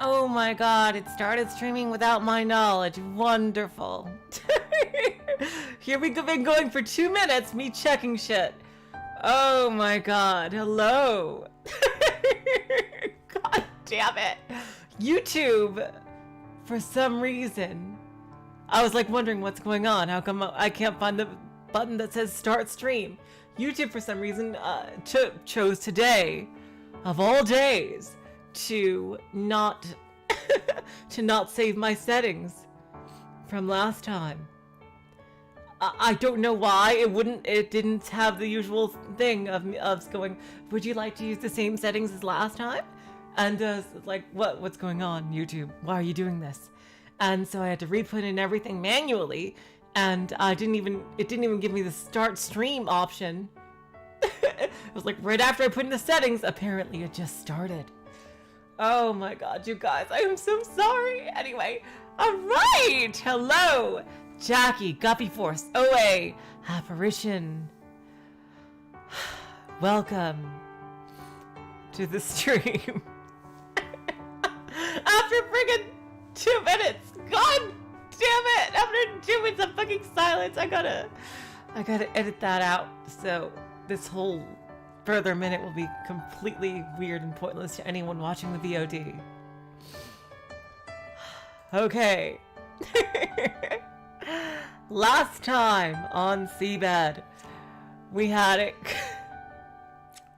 Oh my god, it started streaming without my knowledge. Wonderful. Here we go, been going for 2 minutes, me checking shit. Oh my god, hello. God damn it. YouTube, for some reason, I was like wondering what's going on. How come I can't find the button that says start stream? YouTube, for some reason, chose today, of all days, to not to not save my settings from last time. I don't know why it didn't have the usual thing of going, would you like to use the same settings as last time? And like, what's going on, YouTube? Why are you doing this? And so I had to re-put in everything manually, and it didn't even give me the start stream option. It was like right after I put in the settings, apparently it just started. Oh my god, you guys, I am so sorry. Anyway, alright, hello. Jackie, Guppy Force, OA, Apparition. Welcome to the stream. After friggin' 2 minutes, god damn it! After 2 minutes of fucking silence, I gotta edit that out. So this whole further minute will be completely weird and pointless to anyone watching the VOD. Okay. Last time on Seabed, we had it.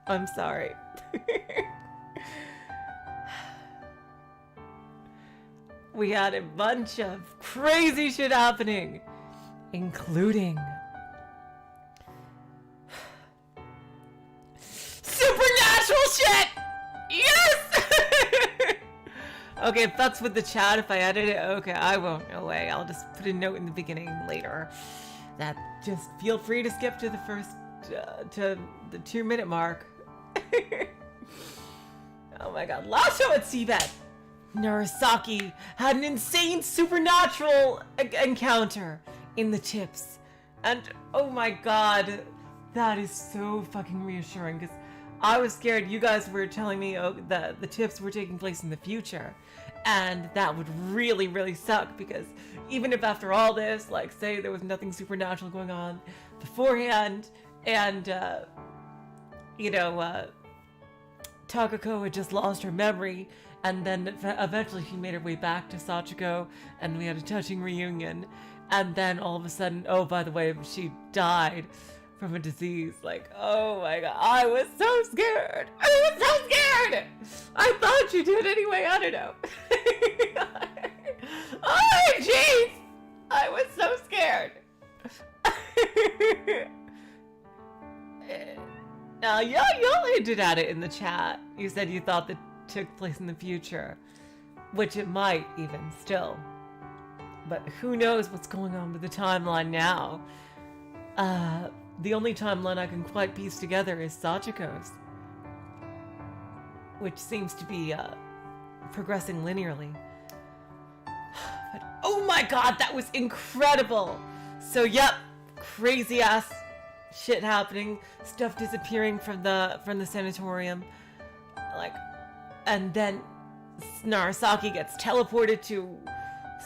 I'm sorry. We had a bunch of crazy shit happening, including supernatural shit! Yes! Okay, if that's with the chat, if I edit it, okay, I won't, no way. I'll just put a note in the beginning later that just feel free to skip to the first, to the 2 minute mark. Oh my god, last show at Seabed, Narasaki had an insane supernatural encounter in the tips. And oh my god, that is so fucking reassuring, because I was scared. You guys were telling me that the tips were taking place in the future, and that would really, really suck, because even if after all this, like, say there was nothing supernatural going on beforehand, and Takako had just lost her memory, and then eventually she made her way back to Sachiko, and we had a touching reunion, and then all of a sudden, oh, by the way, she died from a disease. Like, oh my god, I was so scared. I was so scared. I thought you did anyway. I don't know. Oh jeez, I was so scared. Now y'all hinted at it in the chat. You said you thought that took place in the future, which it might even still, but who knows what's going on with the timeline now. The only timeline I can quite piece together is Sachiko's, which seems to be progressing linearly. But oh my god, that was incredible! So yep, crazy ass shit happening, stuff disappearing from the sanatorium, like, and then Narasaki gets teleported to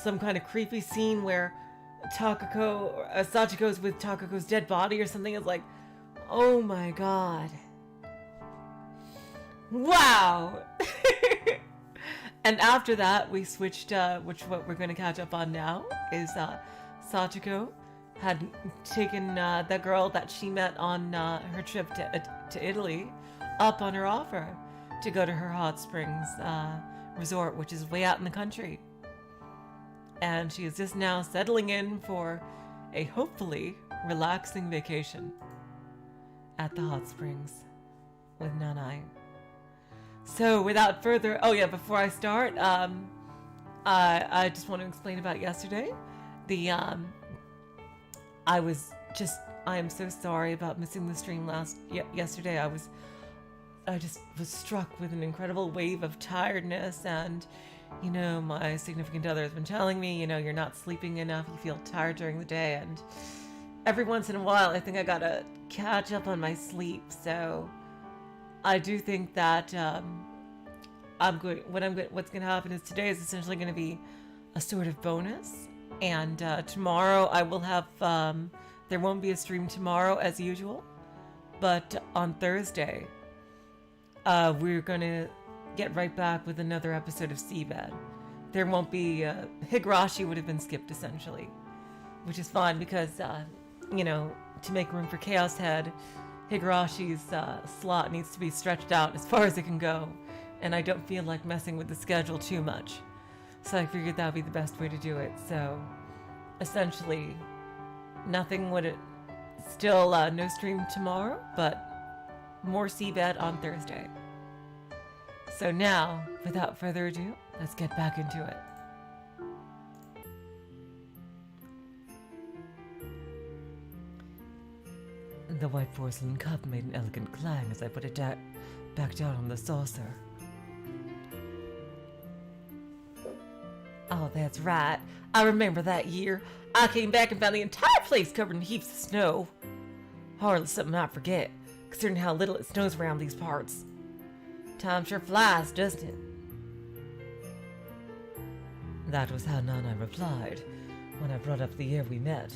some kind of creepy scene where Sachiko's with Takako's dead body or something. Is like, oh my god. Wow. And after that, we switched, what we're going to catch up on now is Sachiko had taken the girl that she met on her trip to Italy up on her offer to go to her hot springs resort, which is way out in the country. And she is just now settling in for a hopefully relaxing vacation at the hot springs with Nanai. So without further, oh yeah, before I start, I just want to explain about yesterday. I am so sorry about missing the stream yesterday. I just was struck with an incredible wave of tiredness, and you know, my significant other has been telling me, you know, you're not sleeping enough, you feel tired during the day, and every once in a while I think I gotta catch up on my sleep. So I do think that what's going to happen is today is essentially going to be a sort of bonus. And tomorrow I will have, there won't be a stream tomorrow as usual. But on Thursday, we're going to get right back with another episode of Seabed. There won't be, Higurashi would have been skipped essentially. Which is fine because, to make room for Chaos Head, Higurashi's slot needs to be stretched out as far as it can go. And I don't feel like messing with the schedule too much. So I figured that would be the best way to do it. So, essentially, nothing would... Still no stream tomorrow, but more Seabed on Thursday. So now, without further ado, let's get back into it. The white porcelain cup made an elegant clang as I put it back down on the saucer. Oh, that's right. I remember that year. I came back and found the entire place covered in heaps of snow. Hardly something I forget, considering how little it snows around these parts. Time sure flies, doesn't it? That was how Nanai replied when I brought up the year we met.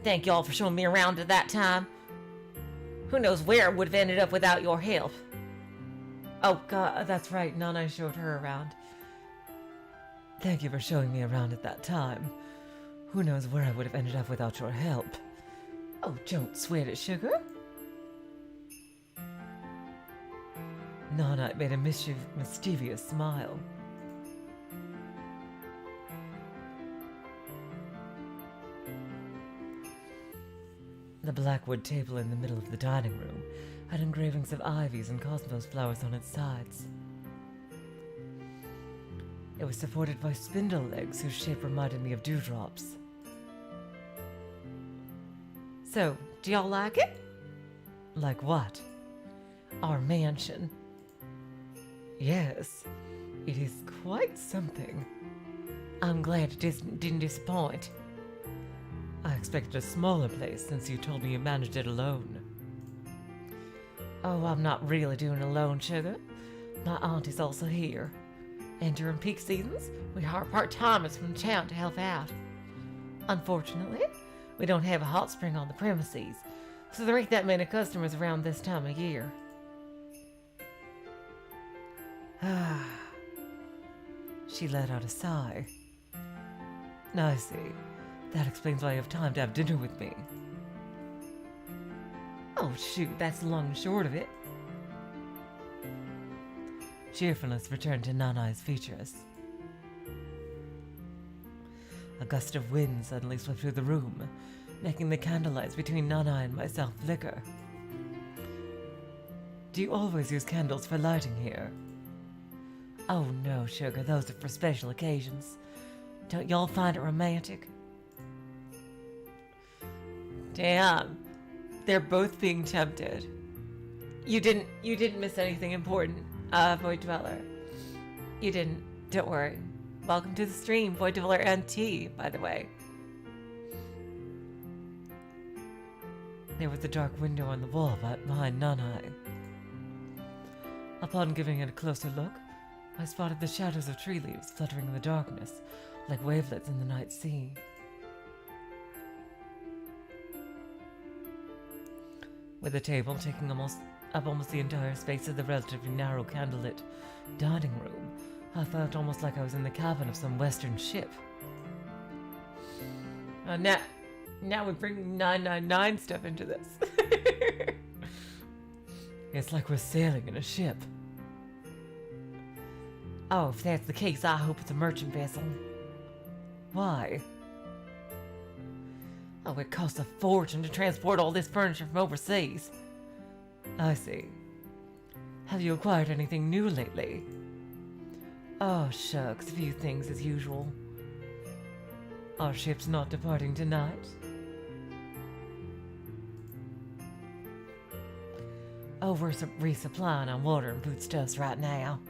Thank y'all for showing me around at that time. Who knows where I would have ended up without your help. Oh god, that's right, Nanai showed her around. Thank you for showing me around at that time. Who knows where I would have ended up without your help. Oh, don't sweat it, sugar. Nanai made a mischievous smile. The blackwood table in the middle of the dining room had engravings of ivies and cosmos flowers on its sides. It was supported by spindle legs whose shape reminded me of dewdrops. So, do y'all like it? Like what? Our mansion. Yes, it is quite something. I'm glad it didn't disappoint. I expected a smaller place since you told me you managed it alone. Oh, I'm not really doing it alone, sugar. My aunt is also here. And during peak seasons, we hire part-timers from town to help out. Unfortunately, we don't have a hot spring on the premises, so there ain't that many customers around this time of year. She let out a sigh. I see. That explains why you have time to have dinner with me. Oh shoot, that's the long and short of it. Cheerfulness returned to Nanai's features. A gust of wind suddenly swept through the room, making the candlelights between Nanai and myself flicker. Do you always use candles for lighting here? Oh no, sugar, those are for special occasions. Don't y'all find it romantic? Damn, they're both being tempted. You didn't miss anything important, Void Dweller. You didn't. Don't worry. Welcome to the stream, Void Dweller NT, by the way. There was a dark window on the wall behind Nanai. Upon giving it a closer look, I spotted the shadows of tree leaves fluttering in the darkness, like wavelets in the night sea. With the table taking almost the entire space of the relatively narrow candlelit dining room, I felt almost like I was in the cabin of some western ship. Now we bring 999 stuff into this. It's like we're sailing in a ship. Oh, if that's the case, I hope it's a merchant vessel. Why? Oh, it costs a fortune to transport all this furniture from overseas. I see. Have you acquired anything new lately? Oh, shucks, a few things as usual. Our ship's not departing tonight? Oh, we're resupplying on water and foodstuffs right now.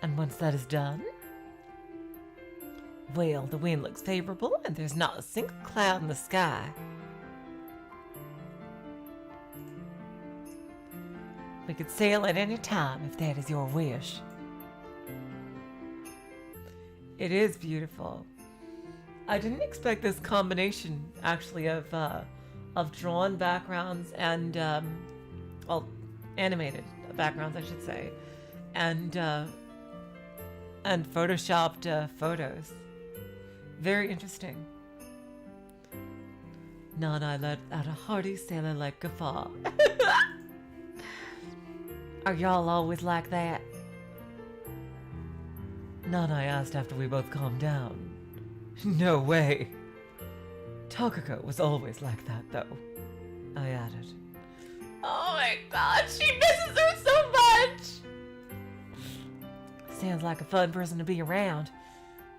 And once that is done, well, the wind looks favorable and there's not a single cloud in the sky. We could sail at any time if that is your wish. It is beautiful. I didn't expect this combination, actually, of drawn backgrounds and, well, animated backgrounds, I should say, and photoshopped photos. Very interesting. Nanai let out a hearty sailor-like guffaw. Are y'all always like that? Nanai asked after we both calmed down. No way. Takako was always like that, though, I added. Oh my god, she misses her so much! Sounds like a fun person to be around.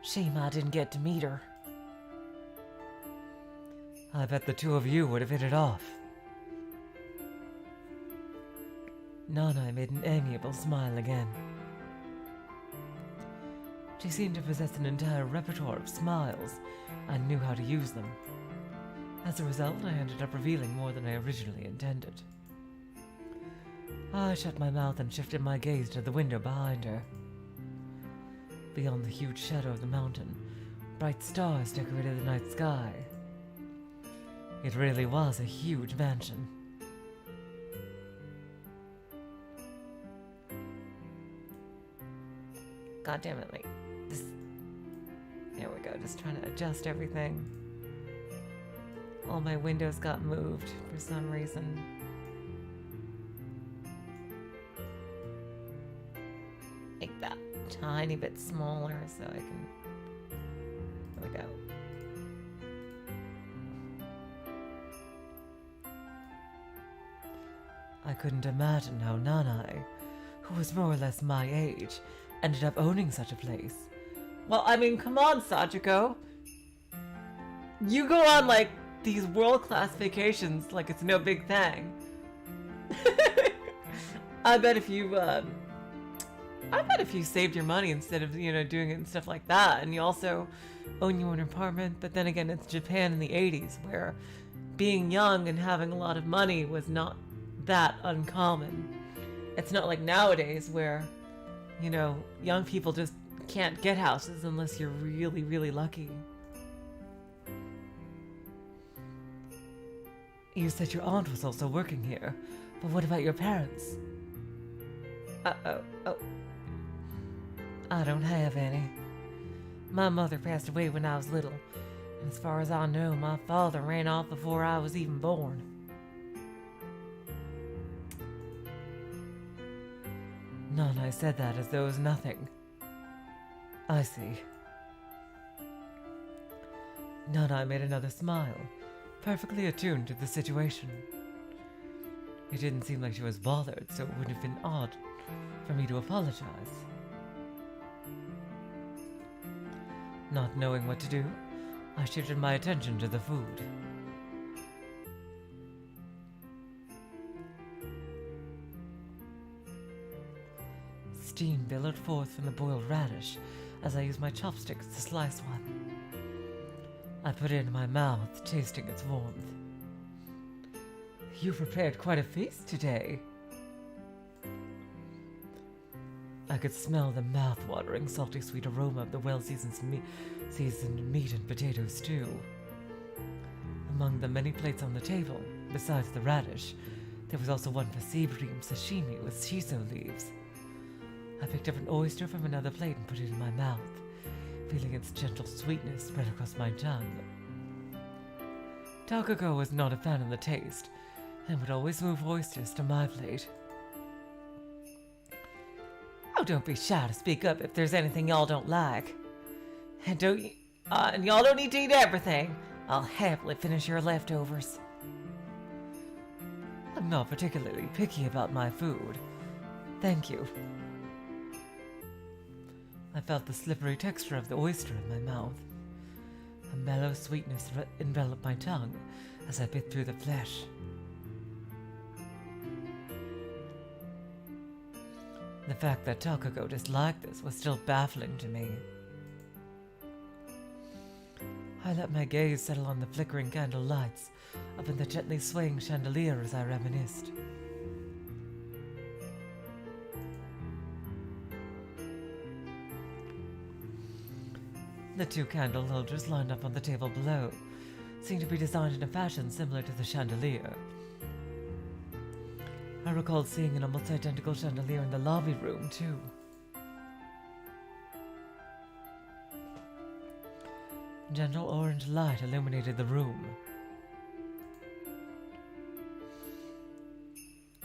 Shame I didn't get to meet her. I bet the two of you would have hit it off. Nanai made an amiable smile again. She seemed to possess an entire repertoire of smiles and knew how to use them. As a result, I ended up revealing more than I originally intended. I shut my mouth and shifted my gaze to the window behind her. Beyond the huge shadow of the mountain, bright stars decorated the night sky. It really was a huge mansion. God damn it, like, this... There we go, just trying to adjust everything. All my windows got moved for some reason. Make that tiny bit smaller so I can... There we go. I couldn't imagine how Nanai, who was more or less my age, ended up owning such a place. Well, I mean, come on, Sachiko. You go on, like, these world-class vacations like it's no big thing. I bet if you saved your money instead of, doing it and stuff like that, and you also own your own apartment, but then again, it's Japan in the 80s, where being young and having a lot of money was not that uncommon. It's not like nowadays where, young people just can't get houses unless you're really, really lucky. You said your aunt was also working here, but what about your parents? Oh. I don't have any. My mother passed away when I was little, and as far as I know, my father ran off before I was even born. Nanai said that as though it was nothing. I see. Nanai made another smile, perfectly attuned to the situation. It didn't seem like she was bothered, so it wouldn't have been odd for me to apologize. Not knowing what to do, I shifted my attention to the food. Steam billowed forth from the boiled radish as I used my chopsticks to slice one. I put it in my mouth, tasting its warmth. You prepared quite a feast today. I could smell the mouth-watering, salty-sweet aroma of the well-seasoned meat and potato stew. Among the many plates on the table, besides the radish, there was also one for sea-bream sashimi with shiso leaves. I picked up an oyster from another plate and put it in my mouth, feeling its gentle sweetness spread across my tongue. Takako was not a fan of the taste, and would always move oysters to my plate. Oh, don't be shy to speak up if there's anything y'all don't like. And and y'all don't need to eat everything. I'll happily finish your leftovers. I'm not particularly picky about my food. Thank you. I felt the slippery texture of the oyster in my mouth. A mellow sweetness enveloped my tongue as I bit through the flesh. The fact that Takako disliked this was still baffling to me. I let my gaze settle on the flickering candle lights up in the gently swaying chandelier as I reminisced. The two candle holders lined up on the table below seemed to be designed in a fashion similar to the chandelier. I recalled seeing an almost identical chandelier in the lobby room, too. Gentle orange light illuminated the room.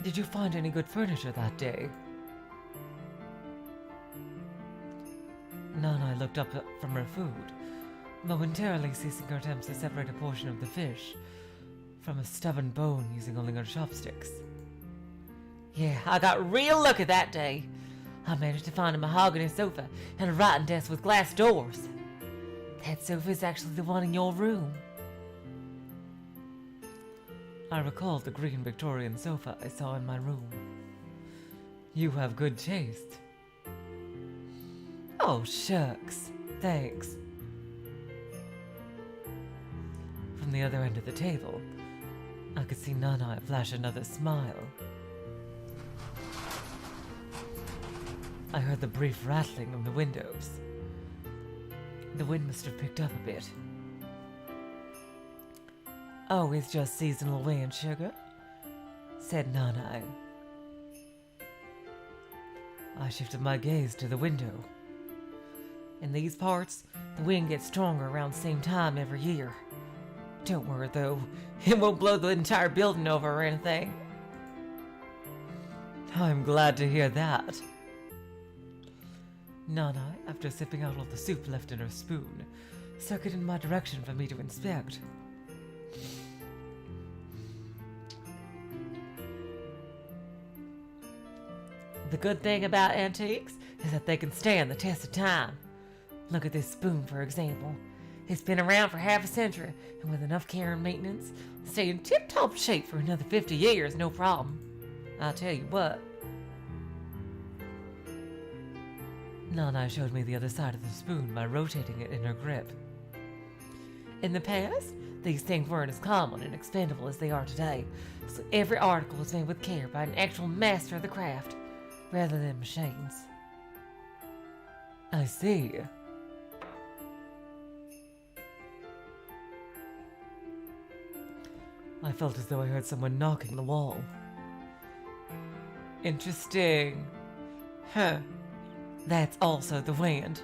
Did you find any good furniture that day? Nanai looked up from her food, momentarily ceasing her attempts to separate a portion of the fish from a stubborn bone using only her chopsticks. Yeah, I got real lucky that day. I managed to find a mahogany sofa and a writing desk with glass doors. That sofa is actually the one in your room. I recalled the green Victorian sofa I saw in my room. You have good taste. Oh, shucks. Thanks. From the other end of the table, I could see Nanai flash another smile. I heard the brief rattling of the windows. The wind must have picked up a bit. Oh, it's just seasonal wind, sugar, said Nanai. I shifted my gaze to the window. In these parts, the wind gets stronger around the same time every year. Don't worry, though. It won't blow the entire building over or anything. I'm glad to hear that. Nanai, after sipping out all the soup left in her spoon, stuck it in my direction for me to inspect. The good thing about antiques is that they can stand the test of time. Look at this spoon, for example. It's been around for half a century, and with enough care and maintenance, it'll stay in tip-top shape for another 50 years, no problem. I'll tell you what. Nanai showed me the other side of the spoon by rotating it in her grip. In the past, these things weren't as common and expendable as they are today, so every article was made with care by an actual master of the craft, rather than machines. I see. I felt as though I heard someone knocking the wall. Interesting. Huh. That's also the wind.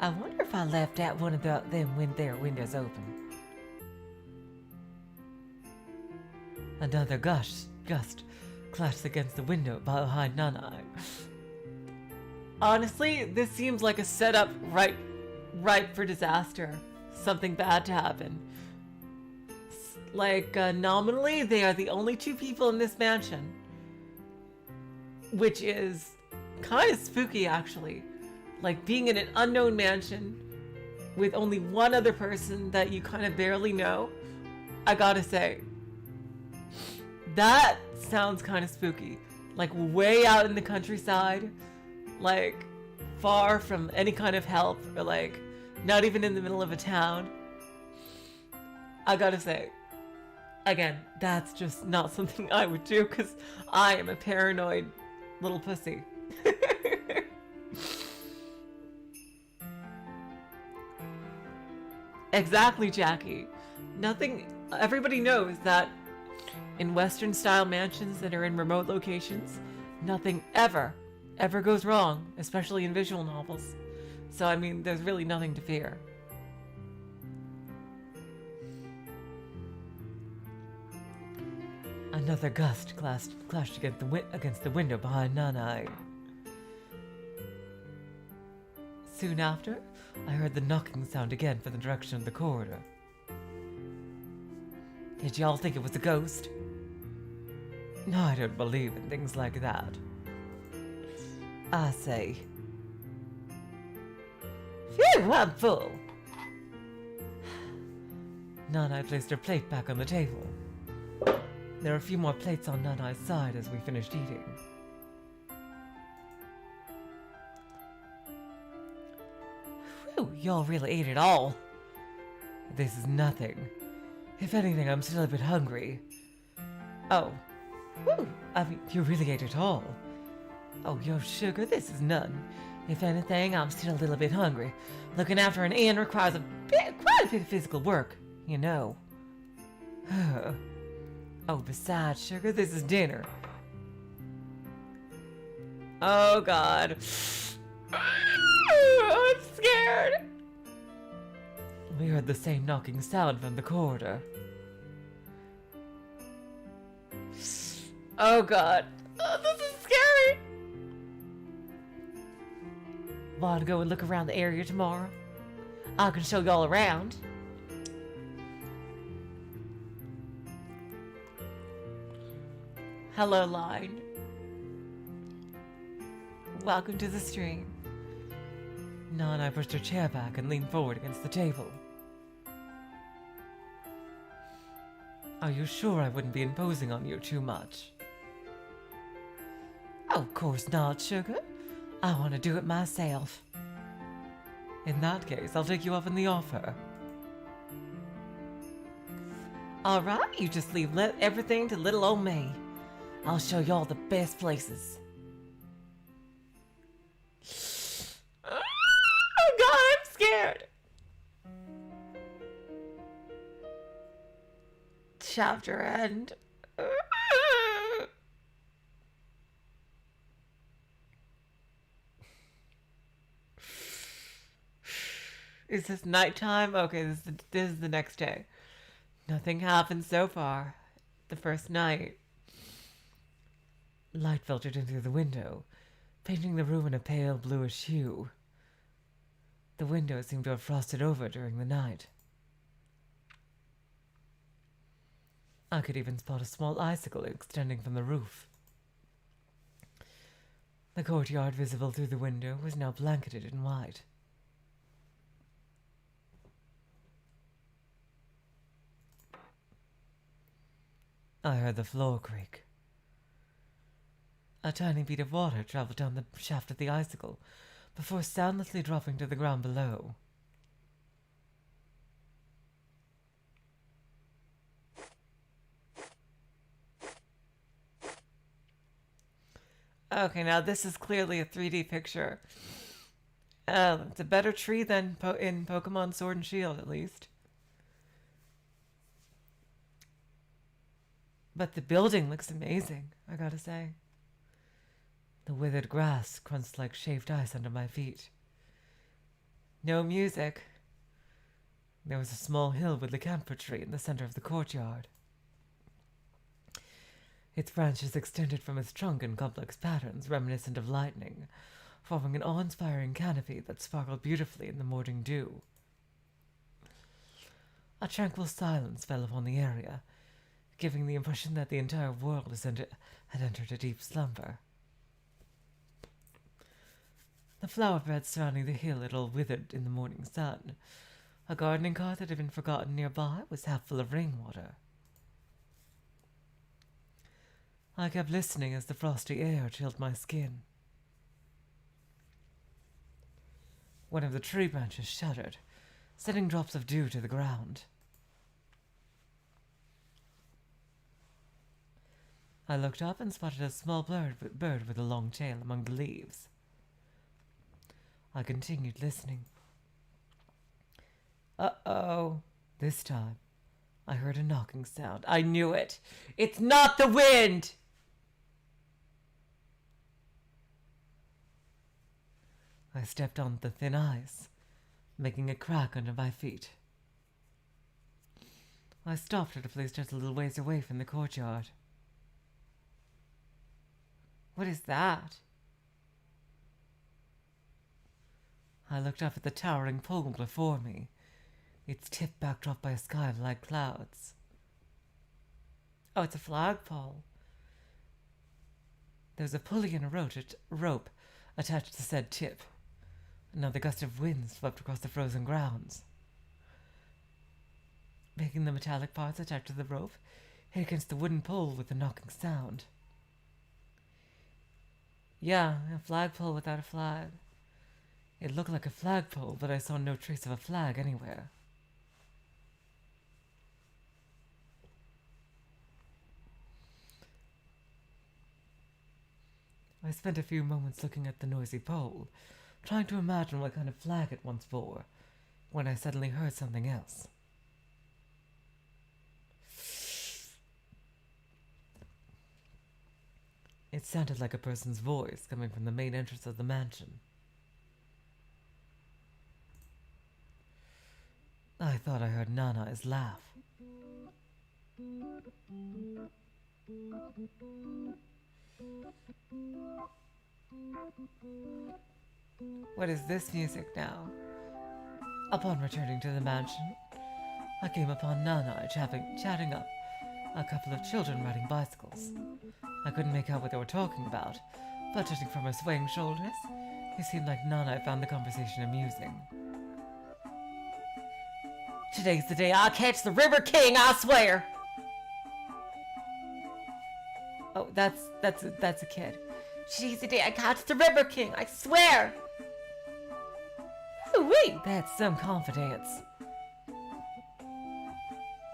I wonder if I left out one of them when their windows open. Another gust clashed against the window behind Nanai. Honestly, this seems like a setup ripe for disaster. Something bad to happen. Like, nominally, they are the only two people in this mansion. Which is kind of spooky, actually. Like, being in an unknown mansion with only one other person that you kind of barely know. I gotta say, that sounds kind of spooky. Like, way out in the countryside. Like, far from any kind of help. Or, like, not even in the middle of a town. I gotta say, again, that's just not something I would do, because I am a paranoid little pussy. Exactly, Jackie. Everybody knows that in Western style mansions that are in remote locations, nothing ever goes wrong, especially in visual novels. So, I mean, there's really nothing to fear. Another gust clashed against the window behind Nanai. Soon after, I heard the knocking sound again from the direction of the corridor. Did y'all think it was a ghost? No, I don't believe in things like that. I say. Phew, I'm full. Nanai placed her plate back on the table. There were a few more plates on Nanai's side as we finished eating. Whew, y'all really ate it all. This is nothing. If anything, I'm still a bit hungry. Oh. Whew, I mean, you really ate it all. Oh, yo, sugar, this is none. If anything, I'm still a little bit hungry. Looking after an inn requires quite a bit of physical work, you know. Oh, besides, sugar, this is dinner. Oh, God. I'm scared. We heard the same knocking sound from the corridor. Oh, God. Oh, this is scary. Want to go and look around the area tomorrow? I can show y'all around. Hello, Line. Welcome to the stream. Nanai pushed her chair back and leaned forward against the table. Are you sure I wouldn't be imposing on you too much? Of course not, sugar. I want to do it myself. In that case, I'll take you up on the offer. Alright, you just leave everything to little old me. I'll show you all the best places. Oh God, I'm scared. Chapter end. Is this nighttime? Okay, this is the next day. Nothing happened so far. The first night. Light filtered in through the window, painting the room in a pale bluish hue. The window seemed to have frosted over during the night. I could even spot a small icicle extending from the roof. The courtyard visible through the window was now blanketed in white. I heard the floor creak. A tiny bead of water traveled down the shaft of the icicle before soundlessly dropping to the ground below. Okay, now this is clearly a 3D picture. It's a better tree than in Pokemon Sword and Shield, at least. But the building looks amazing, I gotta say. The withered grass crunched like shaved ice under my feet. No music. There was a small hill with a camphor tree in the center of the courtyard. Its branches extended from its trunk in complex patterns reminiscent of lightning, forming an awe-inspiring canopy that sparkled beautifully in the morning dew. A tranquil silence fell upon the area, giving the impression that the entire world had entered a deep slumber. The flower beds surrounding the hill had all withered in the morning sun. A gardening cart that had been forgotten nearby was half full of rainwater. I kept listening as the frosty air chilled my skin. One of the tree branches shuddered, sending drops of dew to the ground. I looked up and spotted a small bird with a long tail among the leaves. I continued listening. Uh-oh. This time, I heard a knocking sound. I knew it. It's not the wind! I stepped on the thin ice, making a crack under my feet. I stopped at a place just a little ways away from the courtyard. What is that? I looked up at the towering pole before me, its tip backdropped by a sky of light clouds. Oh, it's a flagpole. There was a pulley and a rope attached to said tip. Another gust of wind swept across the frozen grounds, making the metallic parts attached to the rope hit against the wooden pole with a knocking sound. Yeah, a flagpole without a flag. It looked like a flagpole, but I saw no trace of a flag anywhere. I spent a few moments looking at the noisy pole, trying to imagine what kind of flag it once bore, when I suddenly heard something else. It sounded like a person's voice coming from the main entrance of the mansion. I thought I heard Nanai's laugh. What is this music now? Upon returning to the mansion, I came upon Nanai chatting up a couple of children riding bicycles. I couldn't make out what they were talking about, but judging from her swaying shoulders, it seemed like Nanai found the conversation amusing. Today's the day I'll catch the River King, I swear! Oh, that's a kid. Today's the day I catch the River King, I swear! Oh, wait, that's some confidence.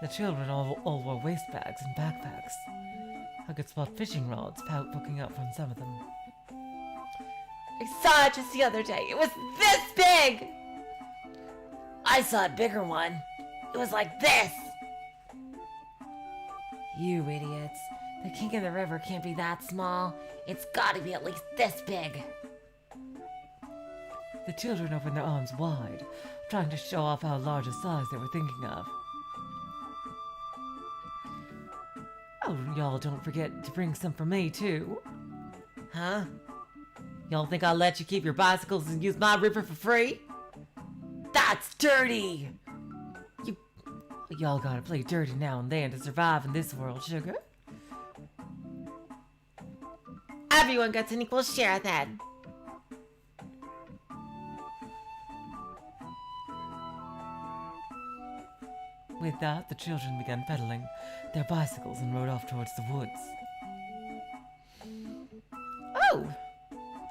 The children all wore waist bags and backpacks. I could spot fishing rods poking out from some of them. I saw it just the other day. It was this big! I saw a bigger one. It was like this! You idiots. The king of the river can't be that small. It's gotta be at least this big. The children opened their arms wide, trying to show off how large a size they were thinking of. Oh, y'all don't forget to bring some for me, too. Huh? Y'all think I'll let you keep your bicycles and use my river for free? That's dirty! Y'all gotta play dirty now and then to survive in this world, sugar. Everyone gets an equal share, then. With that, the children began pedaling their bicycles and rode off towards the woods. Oh!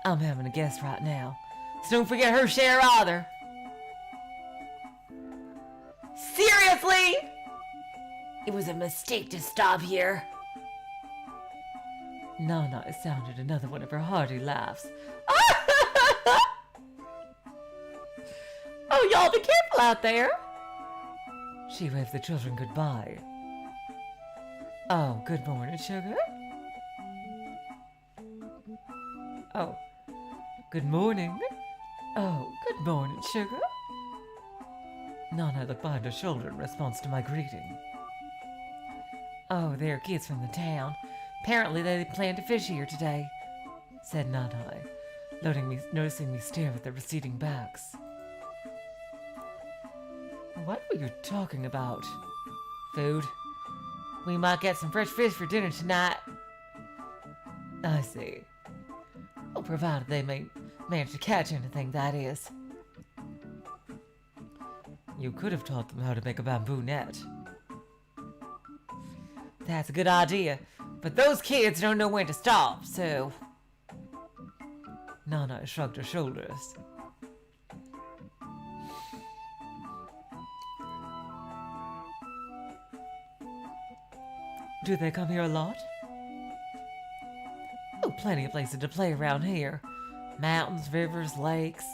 I'm having a guess right now, so don't forget her share either. Seriously? It was a mistake to stop here. Nanai sounded another one of her hearty laughs. Oh, y'all be careful out there. She waved the children goodbye. Oh, good morning, sugar. Oh, good morning. Oh, good morning, sugar. Nanai looked behind her shoulder in response to my greeting. Oh, they're kids from the town. Apparently they plan to fish here today, said Nanai, noticing me stare at their receding backs. What were you talking about? Food. We might get some fresh fish for dinner tonight. I see. Well, provided they may manage to catch anything, that is. You could have taught them how to make a bamboo net. That's a good idea, but those kids don't know when to stop, so... Nanai shrugged her shoulders. Do they come here a lot? Oh, plenty of places to play around here. Mountains, rivers, lakes.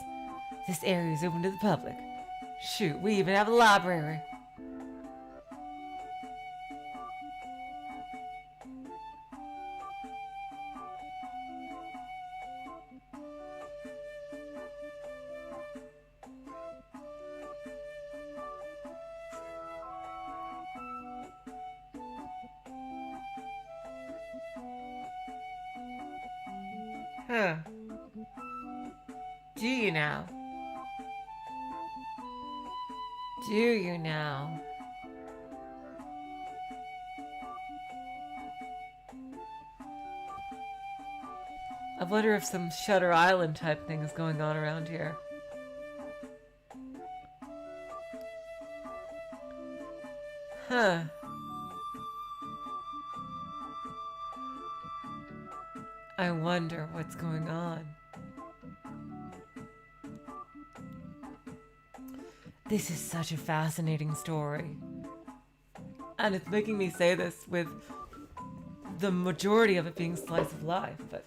This area is open to the public. Shoot, we even have a library. Huh. Do you now? Do you now? I wonder if some Shutter Island type thing is going on around here. Huh. I wonder what's going on. This is such a fascinating story. And it's making me say this with the majority of it being slice of life, but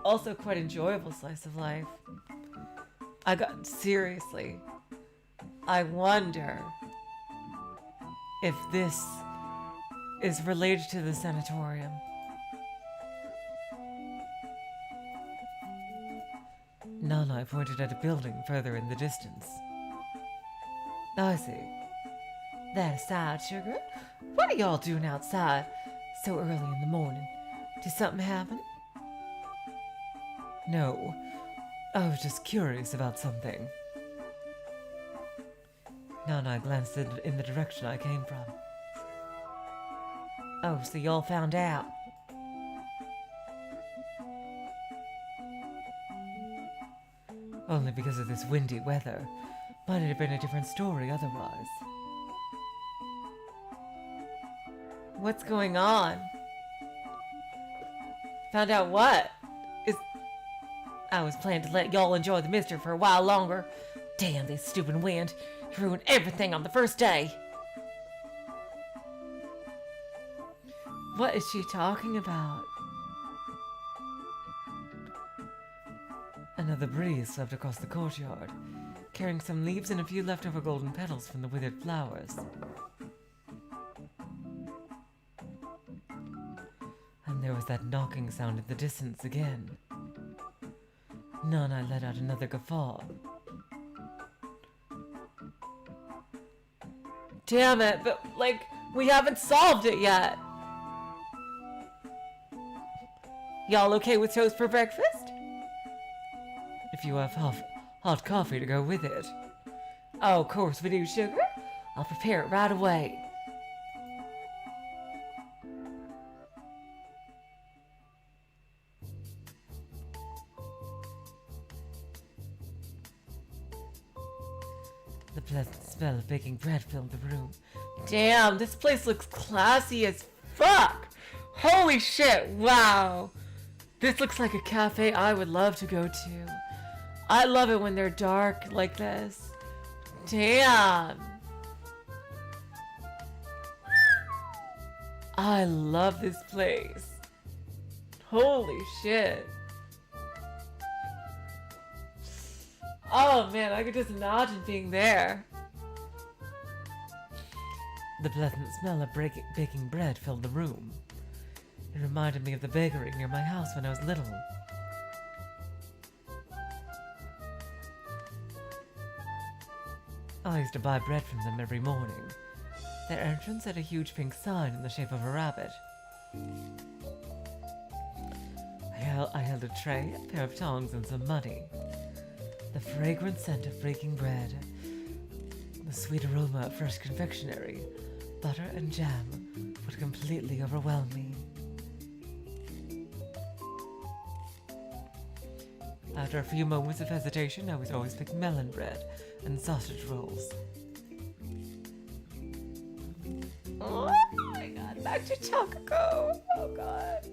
also quite enjoyable slice of life. Seriously, I wonder if this is related to the sanatorium. Nanai pointed at a building further in the distance. I see. That aside, Sugar, what are y'all doing outside so early in the morning? Did something happen? No, I was just curious about something. Nanai glanced in the direction I came from. Oh, so y'all found out? Only because of this windy weather. Might have been a different story otherwise. What's going on? Found out what? I was planning to let y'all enjoy the mister for a while longer. Damn this stupid wind. It ruined everything on the first day. What is she talking about? Another breeze swept across the courtyard, carrying some leaves and a few leftover golden petals from the withered flowers. And there was that knocking sound in the distance again. Nanai let out another guffaw. Damn it, but, we haven't solved it yet. Y'all okay with toast for breakfast? If you have hot coffee to go with it. Oh, of course we do, Sugar. I'll prepare it right away. The pleasant smell of baking bread filled the room. Damn, this place looks classy as fuck! Holy shit, wow! This looks like a cafe I would love to go to. I love it when they're dark like this. Damn! I love this place. Holy shit. Oh man, I could just imagine being there. The pleasant smell of baking bread filled the room. It reminded me of the bakery near my house when I was little. I used to buy bread from them every morning. Their entrance had a huge pink sign in the shape of a rabbit. I held a tray, a pair of tongs, and some money. The fragrant scent of baking bread, the sweet aroma of fresh confectionery, butter and jam would completely overwhelm me. After a few moments of hesitation, I would always pick melon bread and sausage rolls. Oh my god, back to Takako! Oh god.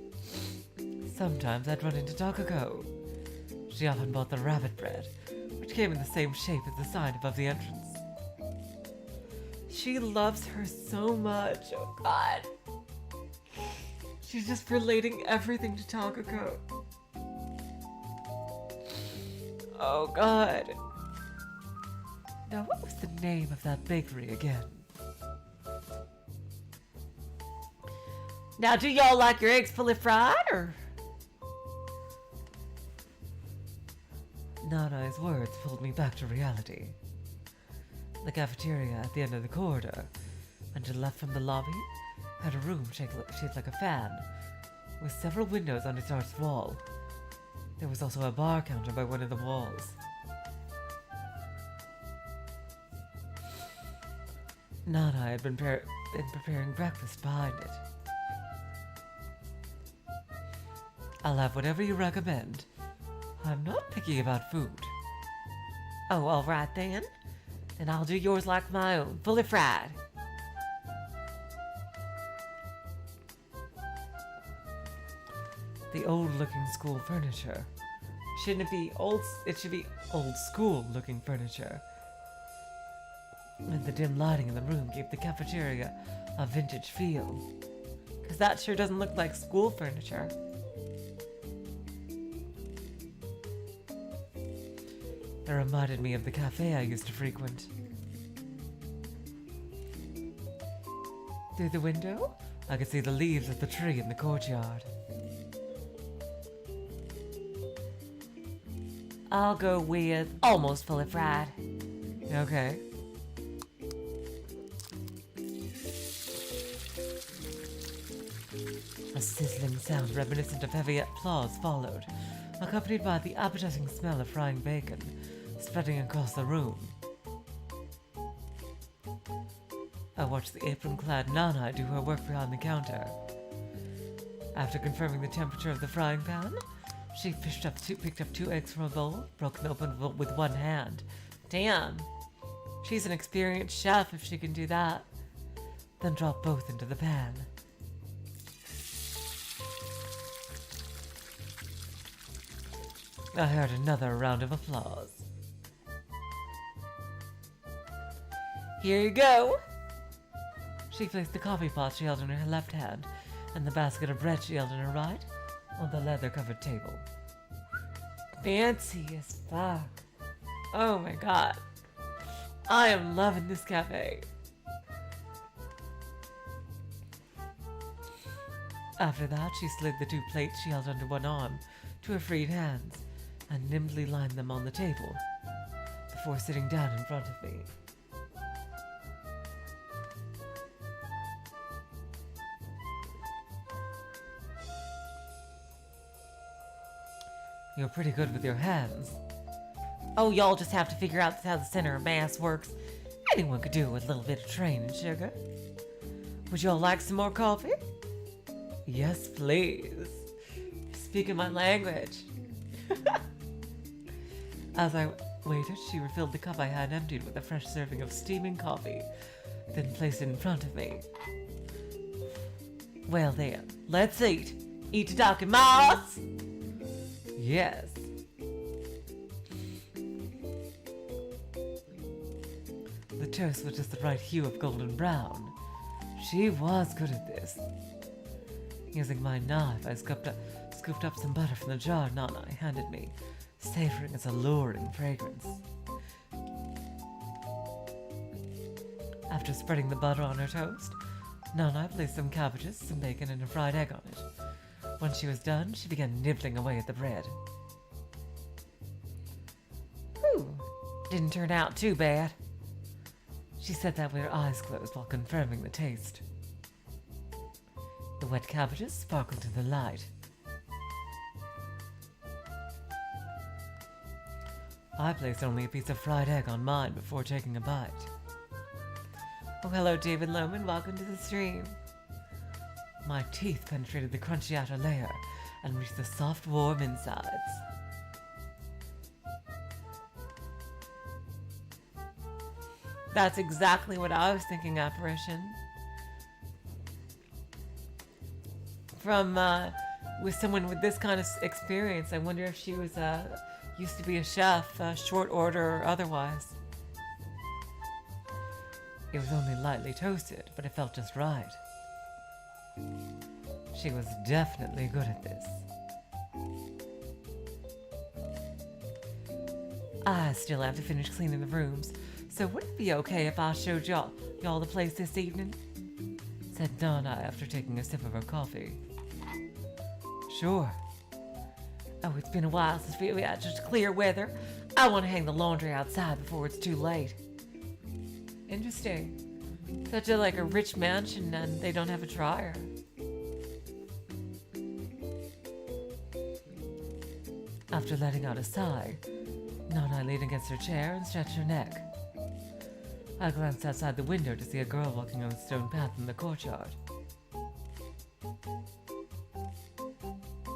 Sometimes I'd run into Takako. She often bought the rabbit bread, which came in the same shape as the sign above the entrance. She loves her so much, oh god. She's just relating everything to Takako. Oh god. Now what was the name of that bakery again? Now do y'all like your eggs fully fried or? Nanai's words pulled me back to reality. The cafeteria at the end of the corridor, and to the left from the lobby, had a room shaped like a fan, with several windows on its arched wall. There was also a bar counter by one of the walls. Nanai had been preparing breakfast behind it. I'll have whatever you recommend. I'm not picky about food. Oh, all right then. Then I'll do yours like my own, fully fried. The old-looking school furniture. Shouldn't it be old? It should be old-school-looking furniture. And the dim lighting in the room gave the cafeteria a vintage feel. 'Cause that sure doesn't look like school furniture. It reminded me of the cafe I used to frequent. Through the window, I could see the leaves of the tree in the courtyard. I'll go with almost fully fried. Okay. A sizzling sound reminiscent of heavy applause followed, accompanied by the appetizing smell of frying bacon spreading across the room. I watched the apron-clad Nanai do her work behind the counter. After confirming the temperature of the frying pan, she picked up 2 eggs from a bowl, broken open with one hand. Damn! She's an experienced chef if she can do that. Then dropped both into the pan. I heard another round of applause. Here you go! She placed the coffee pot she held in her left hand and the basket of bread she held in her right on the leather-covered table. Fancy as fuck. Oh my god. I am loving this cafe. After that, she slid the 2 plates she held under one arm to her freed hands and nimbly lined them on the table before sitting down in front of me. You're pretty good with your hands. Oh, y'all just have to figure out how the center of mass works. Anyone could do it with a little bit of training, sugar. Would y'all like some more coffee? Yes, please. Speaking my language. As I waited, she refilled the cup I had emptied with a fresh serving of steaming coffee, then placed it in front of me. Well then, let's eat. Itadakimasu! Yes. The toast was just the right hue of golden brown. She was good at this. Using my knife, I scooped up some butter from the jar Nanai handed me, savoring its alluring fragrance. After spreading the butter on her toast, Nanai placed some cabbages, some bacon, and a fried egg on it. When she was done, she began nibbling away at the bread. Ooh, didn't turn out too bad. She said that with her eyes closed while confirming the taste. The wet cabbages sparkled in the light. I placed only a piece of fried egg on mine before taking a bite. Oh, hello, David Lohman. Welcome to the stream. My teeth penetrated the crunchy outer layer and reached the soft, warm insides. That's exactly what I was thinking, Apparition. From, with someone with this kind of experience, I wonder if she was, used to be a chef, short order or otherwise. It was only lightly toasted, but it felt just right. She was definitely good at this. I still have to finish cleaning the rooms, so would it be okay if I showed y'all the place this evening? Said Nanai after taking a sip of her coffee. Sure. Oh, it's been a while since we had just clear weather. I want to hang the laundry outside before it's too late. Interesting. Such a rich mansion and they don't have a dryer. After letting out a sigh, Nanai leaned against her chair and stretched her neck. I glanced outside the window to see a girl walking on the stone path in the courtyard.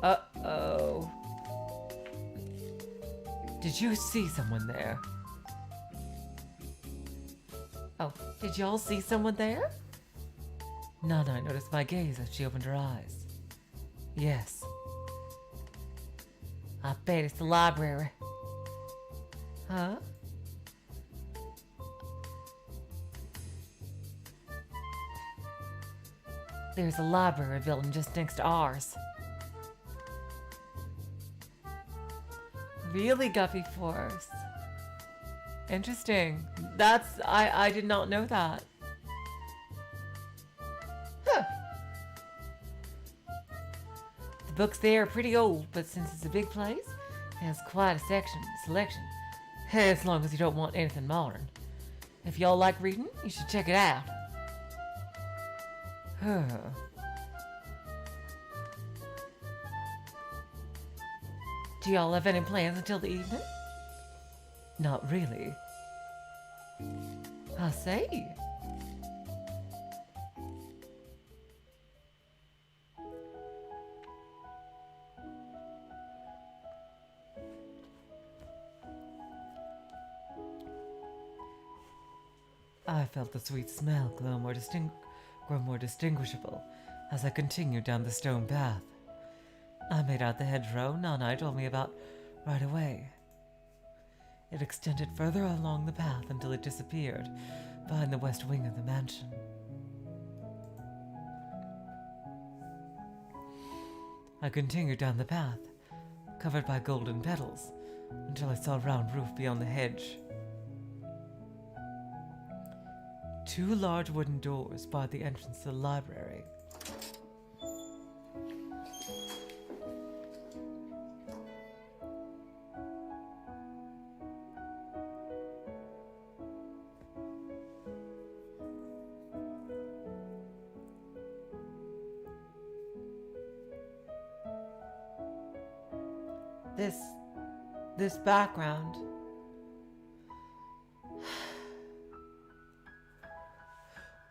Uh-oh. Did you see someone there? Oh, did y'all see someone there? Nanai noticed my gaze as she opened her eyes. Yes. I bet it's the library. Huh? There's a library building just next to ours. Really, Guppy Force? Interesting. I did not know that. Huh. The books there are pretty old, but since it's a big place, it has quite a selection. As long as you don't want anything modern. If y'all like reading, you should check it out. Huh. Do y'all have any plans until the evening? Not really. I see. I felt the sweet smell grow more distinguishable as I continued down the stone path. I made out the hedgerow Nanai told me about right away. It extended further along the path until it disappeared behind the west wing of the mansion. I continued down the path, covered by golden petals, until I saw a round roof beyond the hedge. 2 large wooden doors barred the entrance to the library. This background.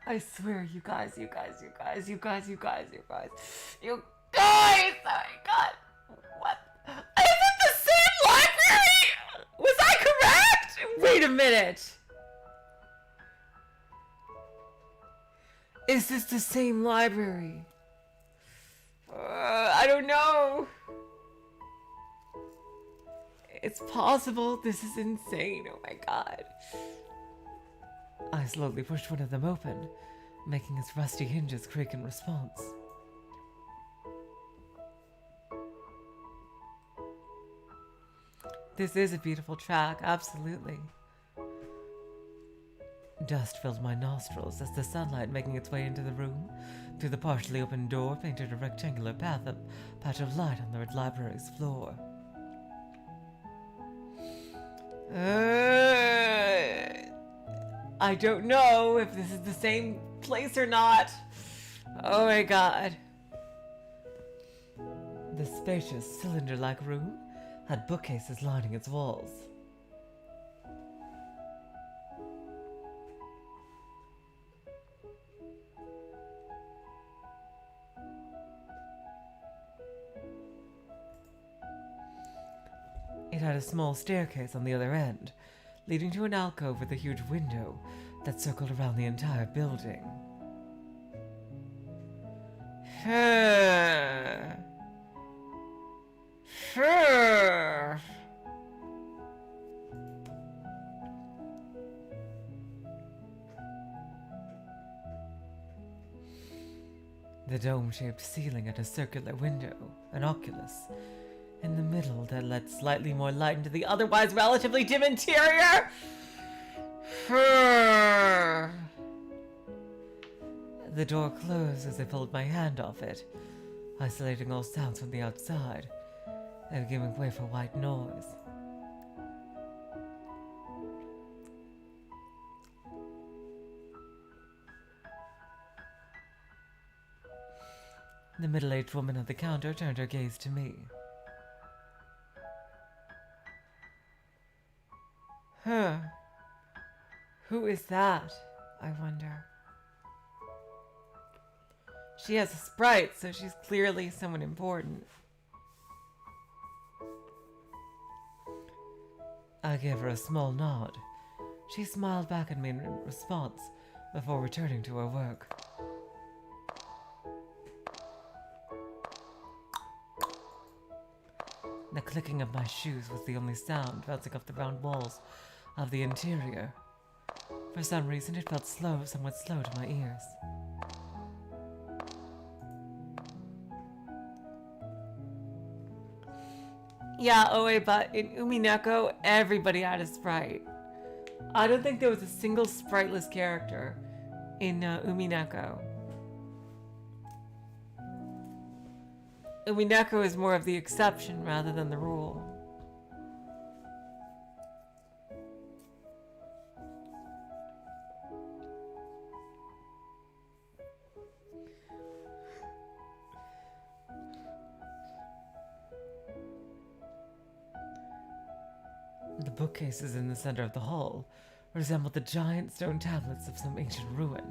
I swear, you guys. Oh my god. What? Is it the same library? Was I correct? Wait a minute. Is this the same library? I don't know. It's possible. This is insane. Oh my god. I slowly pushed one of them open, making its rusty hinges creak in response. This is a beautiful track, absolutely. Dust filled my nostrils as the sunlight making its way into the room through the partially open door painted a rectangular patch of light on the library's floor. I don't know if this is the same place or not. Oh my god. The spacious, cylinder-like room had bookcases lining its walls. It had a small staircase on the other end, leading to an alcove with a huge window that circled around the entire building. The dome-shaped ceiling had a circular window, an oculus, in the middle that let slightly more light into the otherwise relatively dim interior. The door closed as I pulled my hand off it, isolating all sounds from the outside and giving way for white noise. The middle-aged woman at the counter turned her gaze to me. Who is that, I wonder? She has a sprite, so she's clearly someone important. I gave her a small nod. She smiled back at me in response before returning to her work. The clicking of my shoes was the only sound bouncing off the round walls of the interior. For some reason, it felt somewhat slow to my ears. Yeah, oh wait, but in Umineko, everybody had a sprite. I don't think there was a single spriteless character in Umineko. Umineko is more of the exception rather than the rule. The bookcases in the center of the hall resemble the giant stone tablets of some ancient ruin.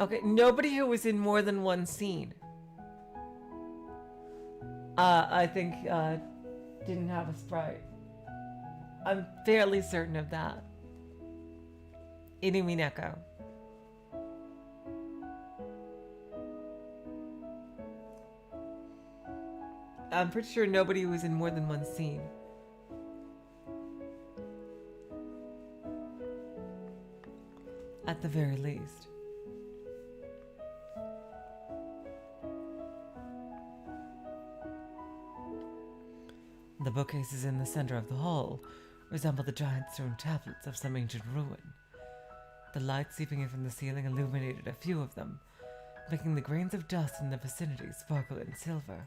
Okay, nobody who was in more than one scene, I think, didn't have a sprite. I'm fairly certain of that. In Umineko. I'm pretty sure nobody was in more than one scene. At the very least. The bookcases in the center of the hall resemble the giant stone tablets of some ancient ruin. The light seeping in from the ceiling illuminated a few of them, making the grains of dust in the vicinity sparkle in silver.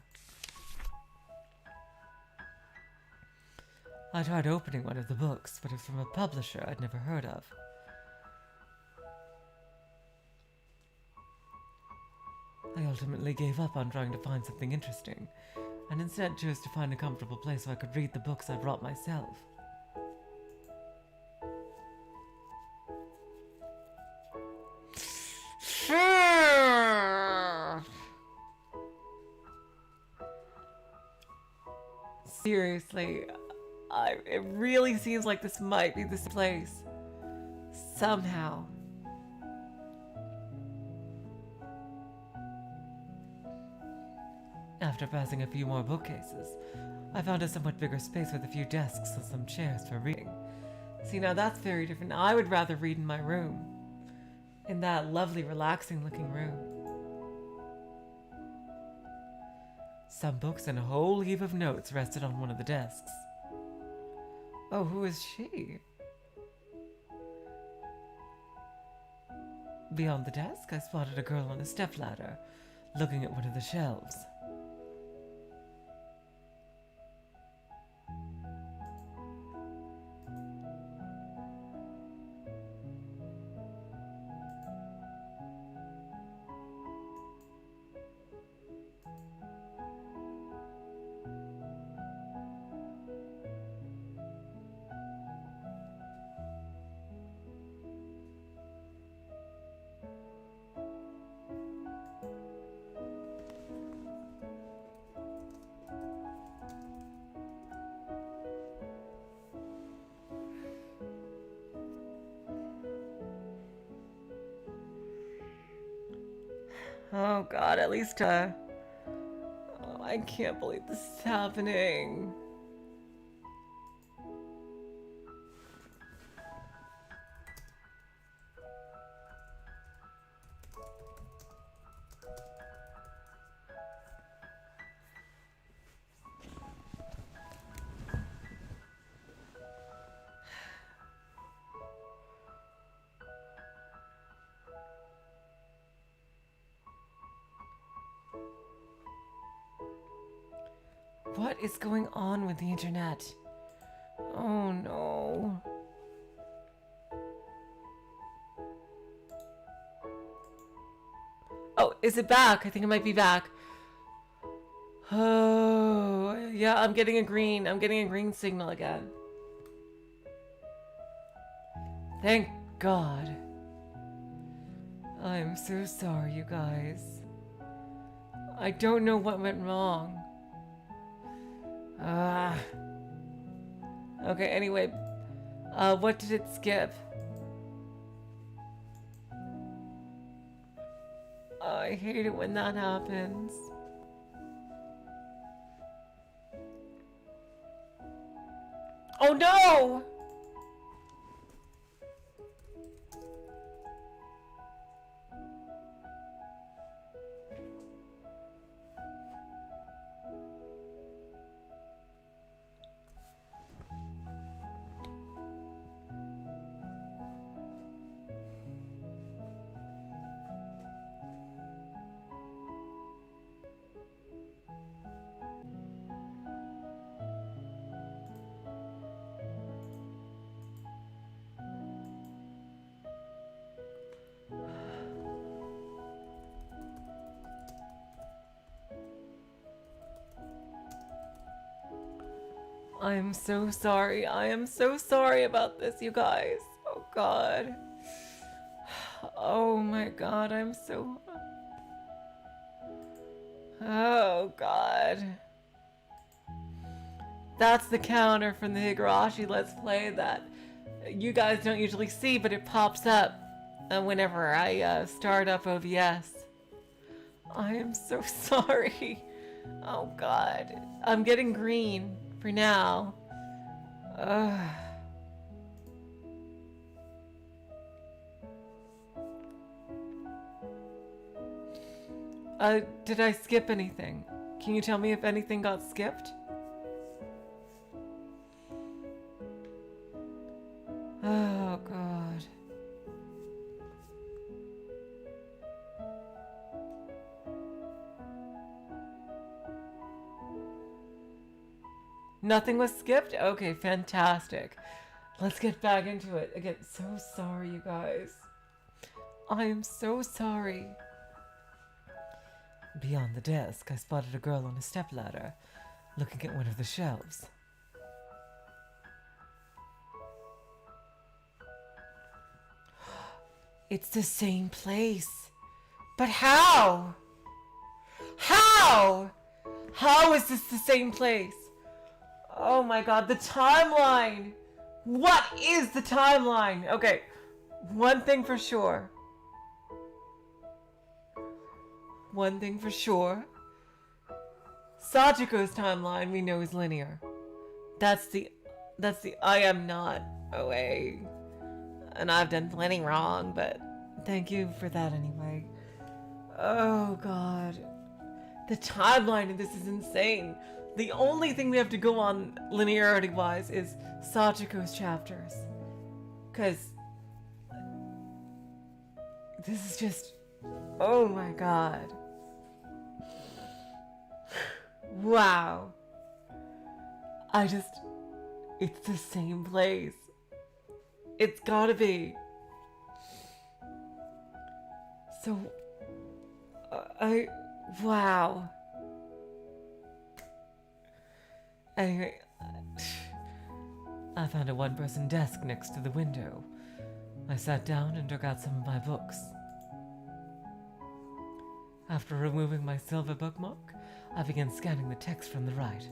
I tried opening one of the books, but it was from a publisher I'd never heard of. I ultimately gave up on trying to find something interesting, and instead chose to find a comfortable place so I could read the books I brought myself. Seriously, it really seems like this might be this place. Somehow. After passing a few more bookcases, I found a somewhat bigger space with a few desks and some chairs for reading. See, now that's very different. I would rather read in my room. In that lovely, relaxing looking room. Some books and a whole heap of notes rested on one of the desks. Oh, who is she? Beyond the desk, I spotted a girl on a stepladder, looking at one of the shelves. Oh god, at least, oh, I can't believe this is happening. What is going on with the internet? Oh no. Oh, is it back? I think it might be back. Oh, yeah, I'm getting a green signal again. Thank God. I'm so sorry, you guys. I don't know what went wrong. Okay, anyway. What did it skip? I hate it when that happens. Oh no! I am so sorry. I am so sorry about this, you guys. Oh God. Oh my God, I'm so... Oh God. That's the counter from the Higurashi Let's Play that you guys don't usually see, but it pops up whenever I start up OBS. I am so sorry. Oh God. I'm getting green for now. Ugh. Did I skip anything? Can you tell me if anything got skipped? Oh God. Nothing was skipped? Okay, fantastic. Let's get back into it. Again, so sorry, you guys. I am so sorry. Beyond the desk, I spotted a girl on a stepladder, looking at one of the shelves. It's the same place. But how? How? How is this the same place? Oh my God, the timeline! What is the timeline? Okay, one thing for sure. One thing for sure. Sachiko's timeline we know is linear. That's the I am not OA. And I've done plenty wrong, but thank you for that anyway. Oh God. The timeline of this is insane. The only thing we have to go on linearity-wise is Sachiko's chapters. Because this is just... Oh my God. Wow. It's the same place. It's gotta be. So, wow. Anyway, I found a one-person desk next to the window. I sat down and took out some of my books. After removing my silver bookmark, I began scanning the text from the right.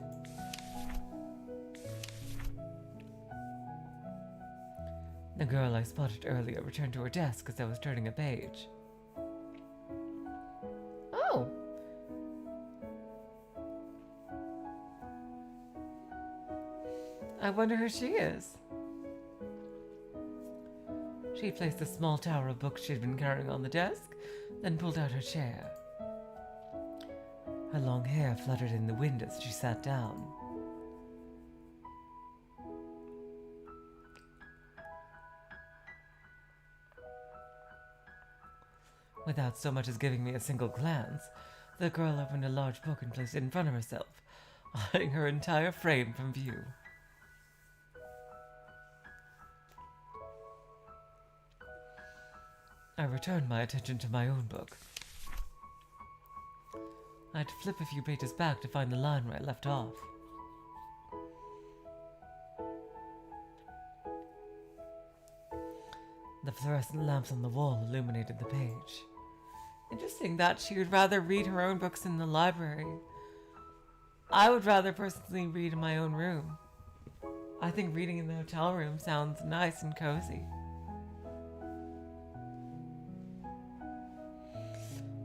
The girl I spotted earlier returned to her desk as I was turning a page. Oh! I wonder who she is. She placed a small tower of books she'd been carrying on the desk, then pulled out her chair. Her long hair fluttered in the wind as she sat down. Without so much as giving me a single glance, the girl opened a large book and placed it in front of herself, hiding her entire frame from view. I returned my attention to my own book. I had to flip a few pages back to find the line where I left off. The fluorescent lamps on the wall illuminated the page. Interesting that she would rather read her own books in the library. I would rather personally read in my own room. I think reading in the hotel room sounds nice and cozy.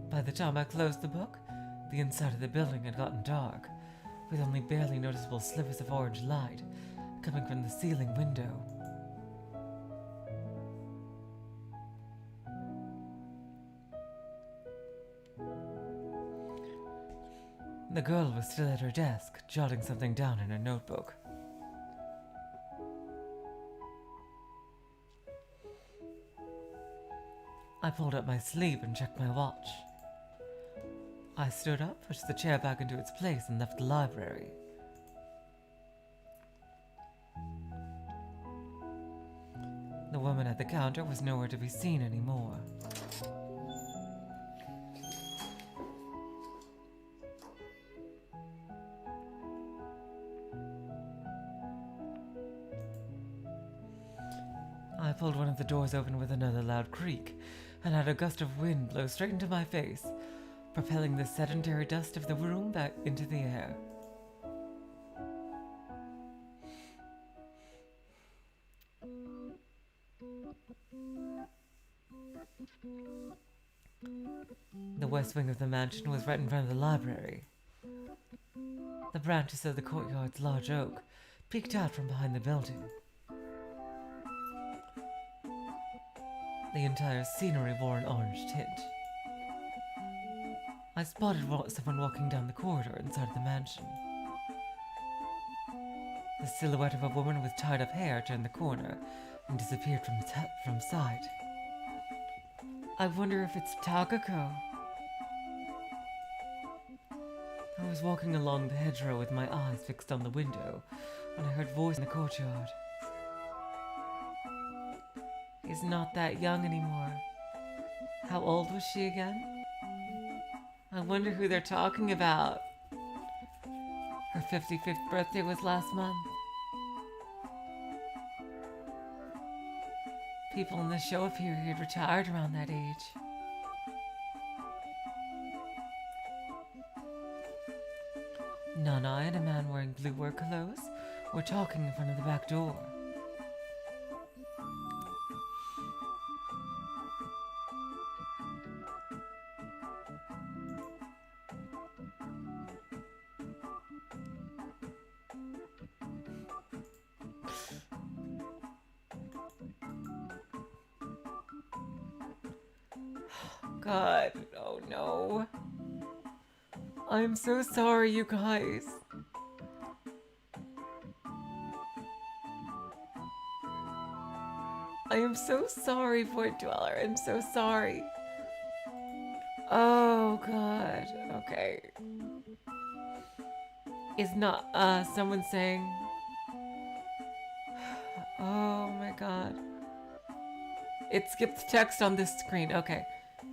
By the time I closed the book, the inside of the building had gotten dark, with only barely noticeable slivers of orange light coming from the ceiling window. The girl was still at her desk, jotting something down in her notebook. I pulled up my sleeve and checked my watch. I stood up, pushed the chair back into its place, and left the library. The woman at the counter was nowhere to be seen anymore. pulled one of the doors open with another loud creak, and had a gust of wind blow straight into my face, propelling the sedentary dust of the room back into the air. The west wing of the mansion was right in front of the library. The branches of the courtyard's large oak peeked out from behind the building. The entire scenery wore an orange tint. I spotted someone walking down the corridor inside the mansion. The silhouette of a woman with tied-up hair turned the corner and disappeared from sight. I wonder if it's Takako. I was walking along the hedgerow with my eyes fixed on the window when I heard a voice in the courtyard. He's not that young anymore. How old was she again? I wonder who they're talking about. Her 55th birthday was last month. People in the Showa period retired around that age. Nanai and a man wearing blue work clothes were talking in front of the back door. God, oh no. I'm so sorry, you guys. I am so sorry, Void Dweller. I'm so sorry. Oh, God. Okay. Is not, someone saying... Oh, my God. It skipped text on this screen. Okay.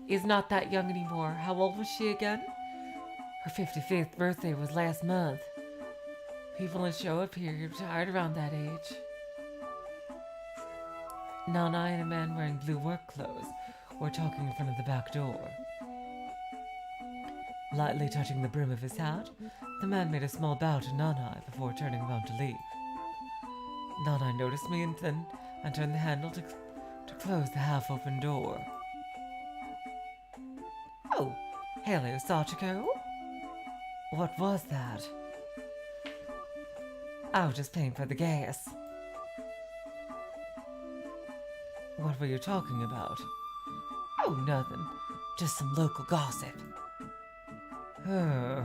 Is not that young anymore. How old was she again? Her 55th birthday was last month. People in Showa period retired around that age. Nanai and a man wearing blue work clothes were talking in front of the back door. Lightly touching the brim of his hat, the man made a small bow to Nanai before turning around to leave. Nanai noticed me and turned the handle to close the half-open door. Oh, hello, Sachiko. What was that? I was just paying for the gas. What were you talking about? Oh, nothing. Just some local gossip. I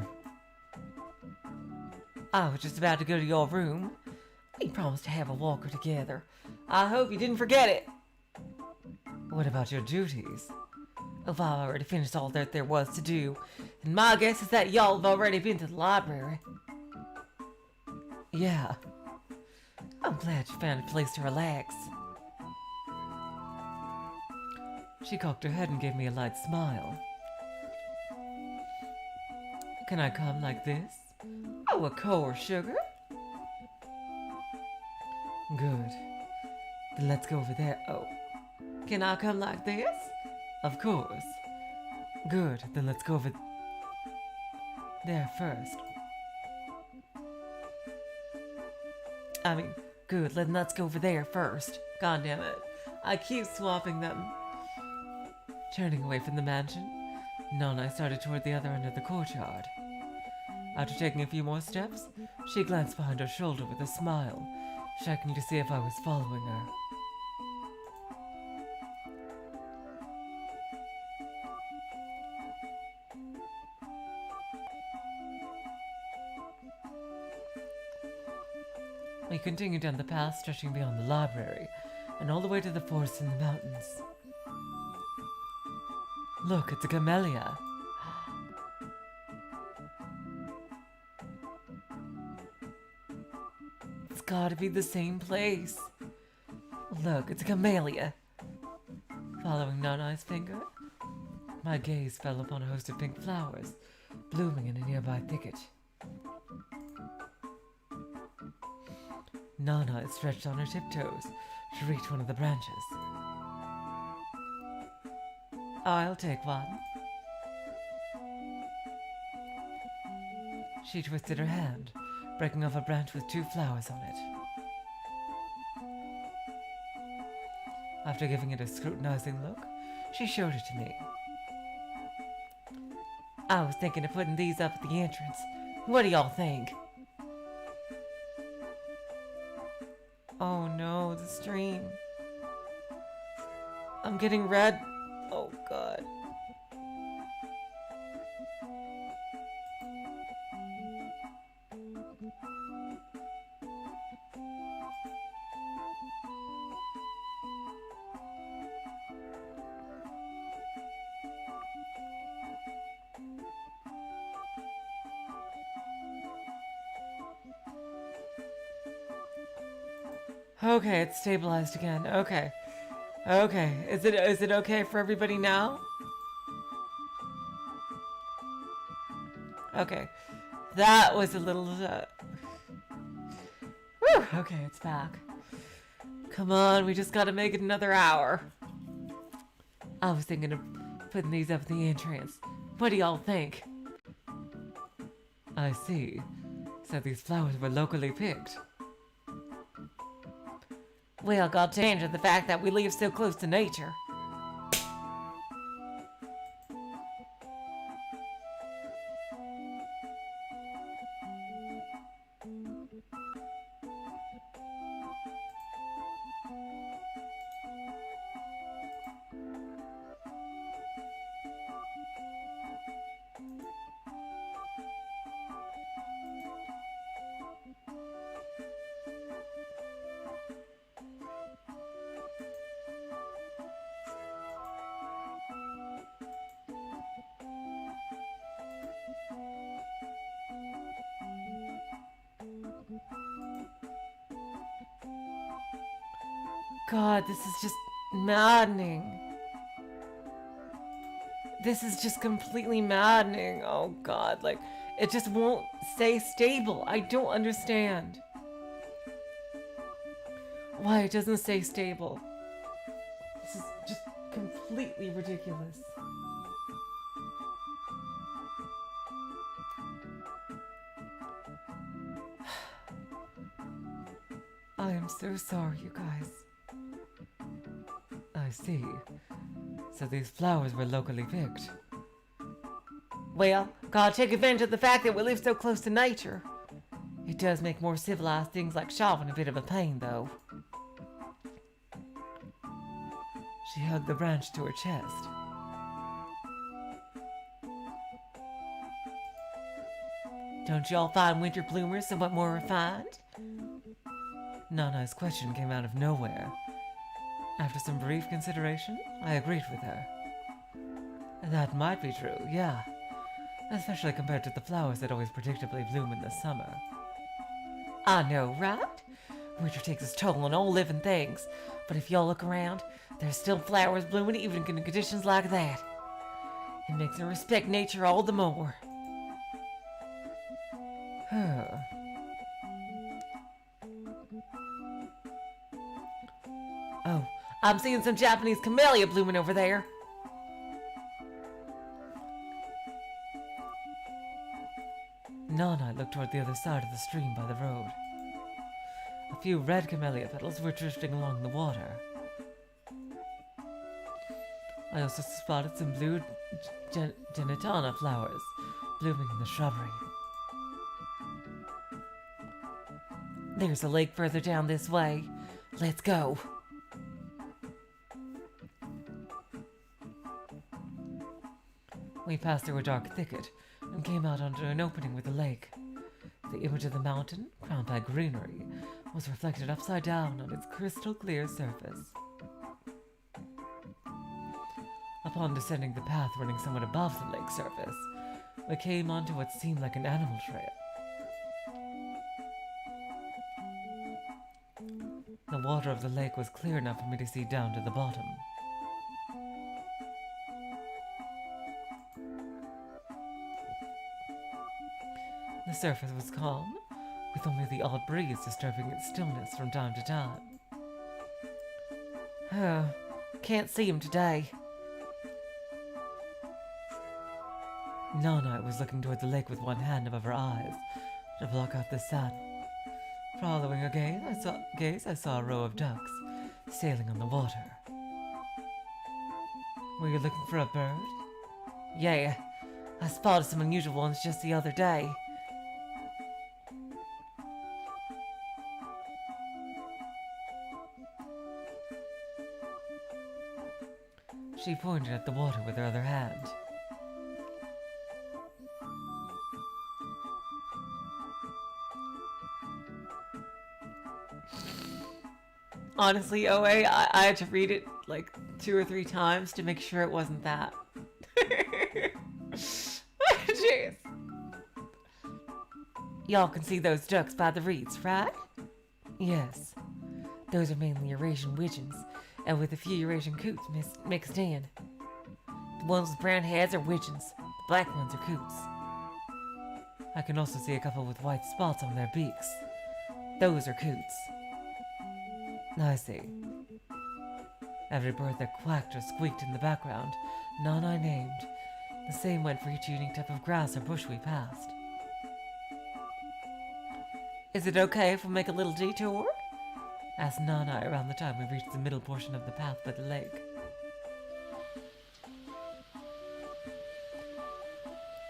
was just about to go to your room. We promised to have a walker together. I hope you didn't forget it. What about your duties? Oh, I've already finished all that there was to do, and my guess is that y'all have already been to the library. Yeah. I'm glad you found a place to relax. She cocked her head and gave me a light smile. Can I come like this? Oh, of course, sugar. Good. Then let's go over there. Oh. Can I come like this? Of course. Good, then let's go over there first. Good, then let's go over there first. God damn it. I keep swapping them. Turning away from the mansion, Nanai started toward the other end of the courtyard. After taking a few more steps, she glanced behind her shoulder with a smile, checking to see if I was following her. We continued down the path stretching beyond the library, and all the way to the forest in the mountains. Look, it's a camellia. It's gotta be the same place. Look, it's a camellia. Following Nanai's finger, my gaze fell upon a host of pink flowers blooming in a nearby thicket. Nanai stretched on her tiptoes, to reach one of the branches. I'll take one. She twisted her hand, breaking off a branch with 2 flowers on it. After giving it a scrutinizing look, she showed it to me. I was thinking of putting these up at the entrance. What do y'all think? Oh no, the stream. I'm getting red. Oh god. Okay, it's stabilized again. Okay. Okay. Is it okay for everybody now? Okay. That was a little Whew. Okay, it's back. Come on, we just gotta make it another hour. I was thinking of putting these up at the entrance. What do y'all think? I see. So these flowers were locally picked. Well, got to change the fact that we live so close to nature. God, this is just maddening. This is just completely maddening. Oh God, like, it just won't stay stable. I don't understand why it doesn't stay stable. This is just completely ridiculous. I am so sorry, you guys. I see. So these flowers were locally picked. Well, gotta take advantage of the fact that we live so close to nature. It does make more civilized things like shopping a bit of a pain, though. She hugged the branch to her chest. Don't y'all find winter bloomers somewhat more refined? Nanai's question came out of nowhere. After some brief consideration, I agreed with her. That might be true, yeah. Especially compared to the flowers that always predictably bloom in the summer. I know, right? Winter takes its toll on all living things, but if y'all look around, there's still flowers blooming even in conditions like that. It makes me respect nature all the more. Oh, I'm seeing some Japanese camellia blooming over there. Nanai looked toward the other side of the stream by the road. A few red camellia petals were drifting along the water. I also spotted some blue genitana flowers blooming in the shrubbery. There's a lake further down this way. Let's go. We passed through a dark thicket and came out onto an opening with a lake. The image of the mountain, crowned by greenery, was reflected upside down on its crystal clear surface. Upon descending the path running somewhat above the lake surface, we came onto what seemed like an animal trail. The water of the lake was clear enough for me to see down to the bottom. The surface was calm, with only the odd breeze disturbing its stillness from time to time. Oh, can't see him today. Nanai was looking toward the lake with one hand above her eyes to block out the sun. Following her gaze, I saw a row of ducks sailing on the water. Were you looking for a bird? Yeah, I spotted some unusual ones just the other day. She pointed at the water with her other hand. Honestly, OA, I had to read it like 2 or 3 times to make sure it wasn't that. Jeez. Y'all can see those ducks by the reeds, right? Yes. Those are mainly Eurasian widgeons, and with a few Eurasian coots mixed in. The ones with brown heads are widgeons, the black ones are coots. I can also see a couple with white spots on their beaks. Those are coots. I see. Every bird that quacked or squeaked in the background, none I named. The same went for each unique type of grass or bush we passed. Is it okay if we make a little detour? Asked Nanai around the time we reached the middle portion of the path by the lake.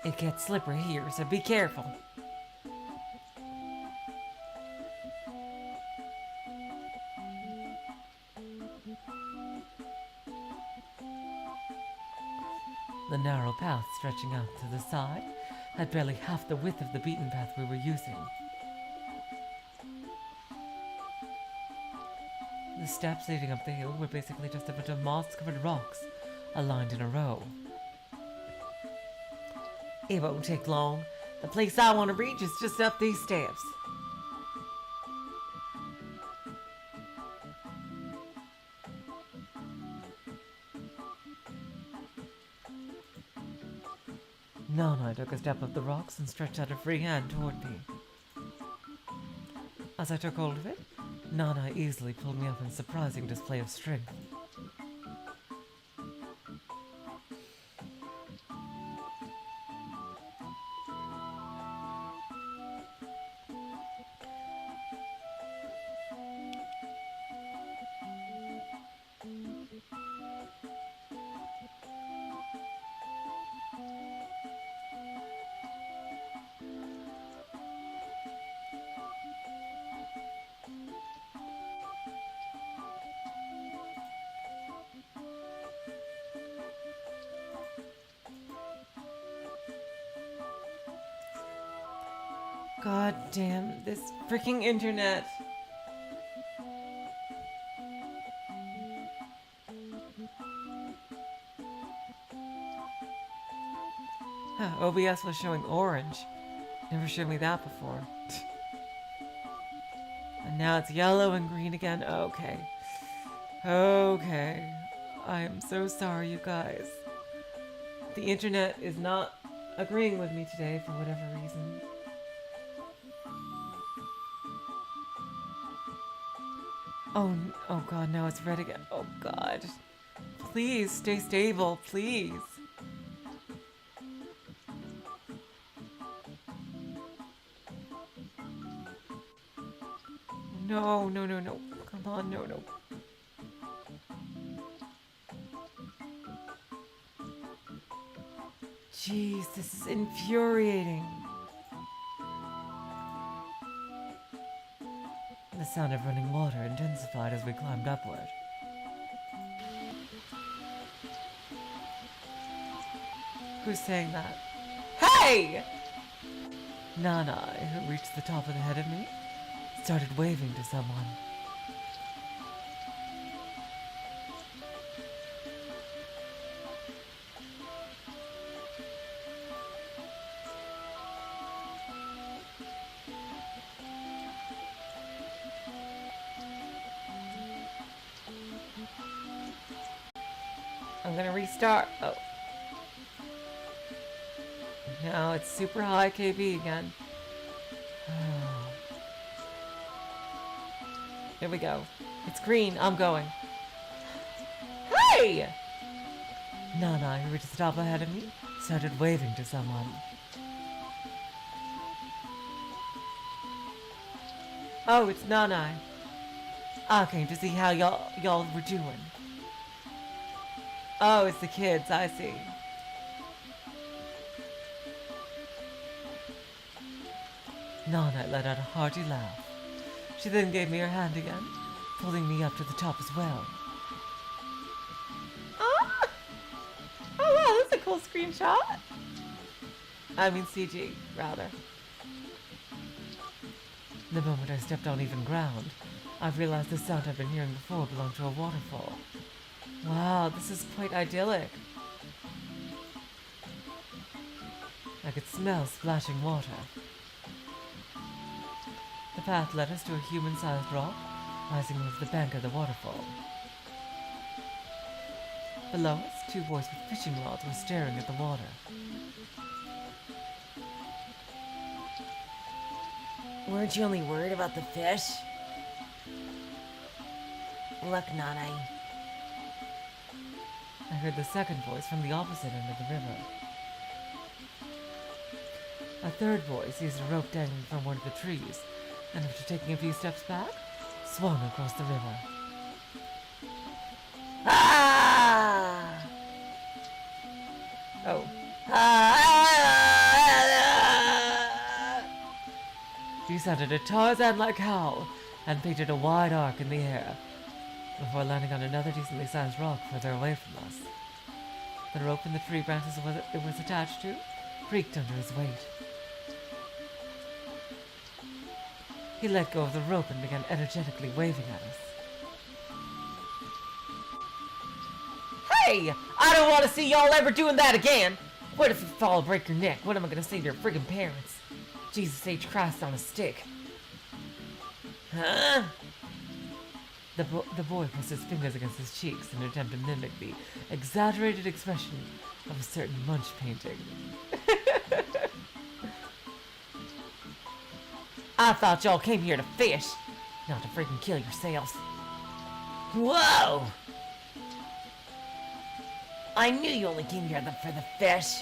It gets slippery here, so be careful. The narrow path stretching out to the side had barely half the width of the beaten path we were using. The steps leading up the hill were basically just a bunch of moss-covered rocks, aligned in a row. It won't take long. The place I want to reach is just up these steps. Nanai took a step up the rocks and stretched out a free hand toward me. As I took hold of it, Nanai easily pulled me up in a surprising display of strength. God damn this freaking internet. Huh, OBS was showing orange. Never showed me that before. And now it's yellow and green again. Okay. Okay. I am so sorry, you guys. The internet is not agreeing with me today for whatever reason. Oh god, now it's red again. Oh god. Please stay stable, please. No. Come on, no. Jeez, this is infuriating. The sound of running water intensified as we climbed upward. Who's saying that? Hey! Nanai, who reached the top of the head of me, started waving to someone. I'm gonna restart. Oh. Now it's super high KB again. Here we go. It's green. I'm going. Hey! Nanai, who reached a stop ahead of me, started waving to someone. Oh, it's Nanai. I came to see how y'all were doing. Oh, it's the kids, I see. Nanai let out a hearty laugh. She then gave me her hand again, pulling me up to the top as well. Ah! Oh wow, that's a cool screenshot. I mean CG, rather. The moment I stepped on even ground, I realized the sound I'd been hearing before belonged to a waterfall. Wow, this is quite idyllic. I could smell splashing water. The path led us to a human-sized rock rising over the bank of the waterfall. Below us, two boys with fishing rods were staring at the water. Weren't you only worried about the fish? Look, Nanai. I heard the second voice from the opposite end of the river. A third voice seized a rope dangling from one of the trees, and after taking a few steps back, swung across the river. Ah! Oh. He sounded a Tarzan-like howl and painted a wide arc in the air, before landing on another decently sized rock further away from us. The rope and the tree branches it was attached to creaked under his weight. He let go of the rope and began energetically waving at us. Hey! I don't want to see y'all ever doing that again! What if you fall and break your neck? What am I gonna say to your friggin' parents? Jesus H. Christ on a stick. Huh? The boy pressed his fingers against his cheeks in an attempt to mimic the exaggerated expression of a certain Munch painting. I thought y'all came here to fish, not to freaking kill yourselves. Whoa! I knew you only came here for the fish.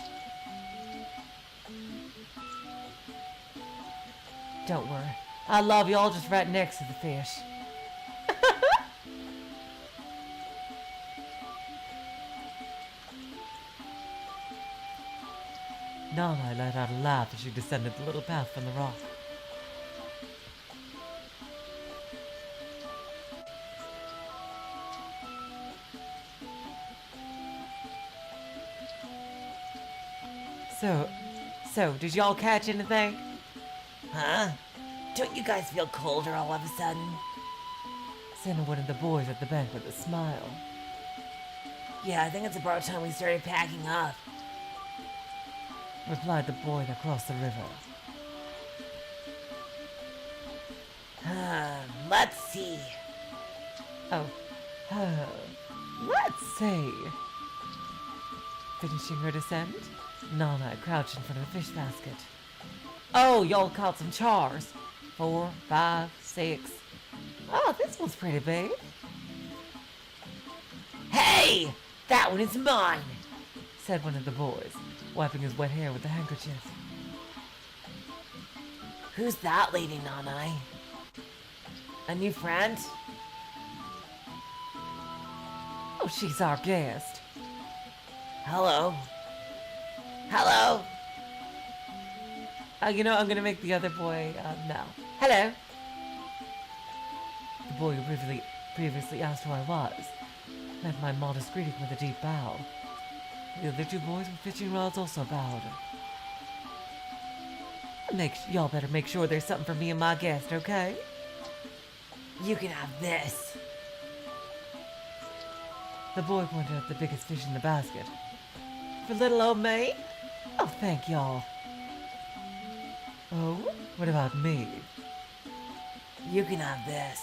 Don't worry. I love y'all just right next to the fish. Nanai let out a laugh as she descended the little path from the rock. So, did y'all catch anything? Huh? Don't you guys feel colder all of a sudden? Sent one of the boys at the bank with a smile. Yeah, I think it's about time we started packing up. Replied the boy that crossed the river. Let's see. Oh. Let's see. Finishing her descent, Nanai crouched in front of the fish basket. Oh, y'all caught some chars. 4, 5, 6. Oh, this one's pretty big. Hey! That one is mine! Said one of the boys, wiping his wet hair with a handkerchief. Who's that lady, Nanai? A new friend? Oh, she's our guest. Hello? Hello? You know, I'm gonna make the other boy, now. Hello. The boy who previously asked who I was met my modest greeting with a deep bow. The other two boys with fishing rods also bowed. Y'all better make sure there's something for me and my guest, okay? You can have this. The boy pointed at the biggest fish in the basket. For little old me? Oh, thank y'all. Oh, what about me? You can have this.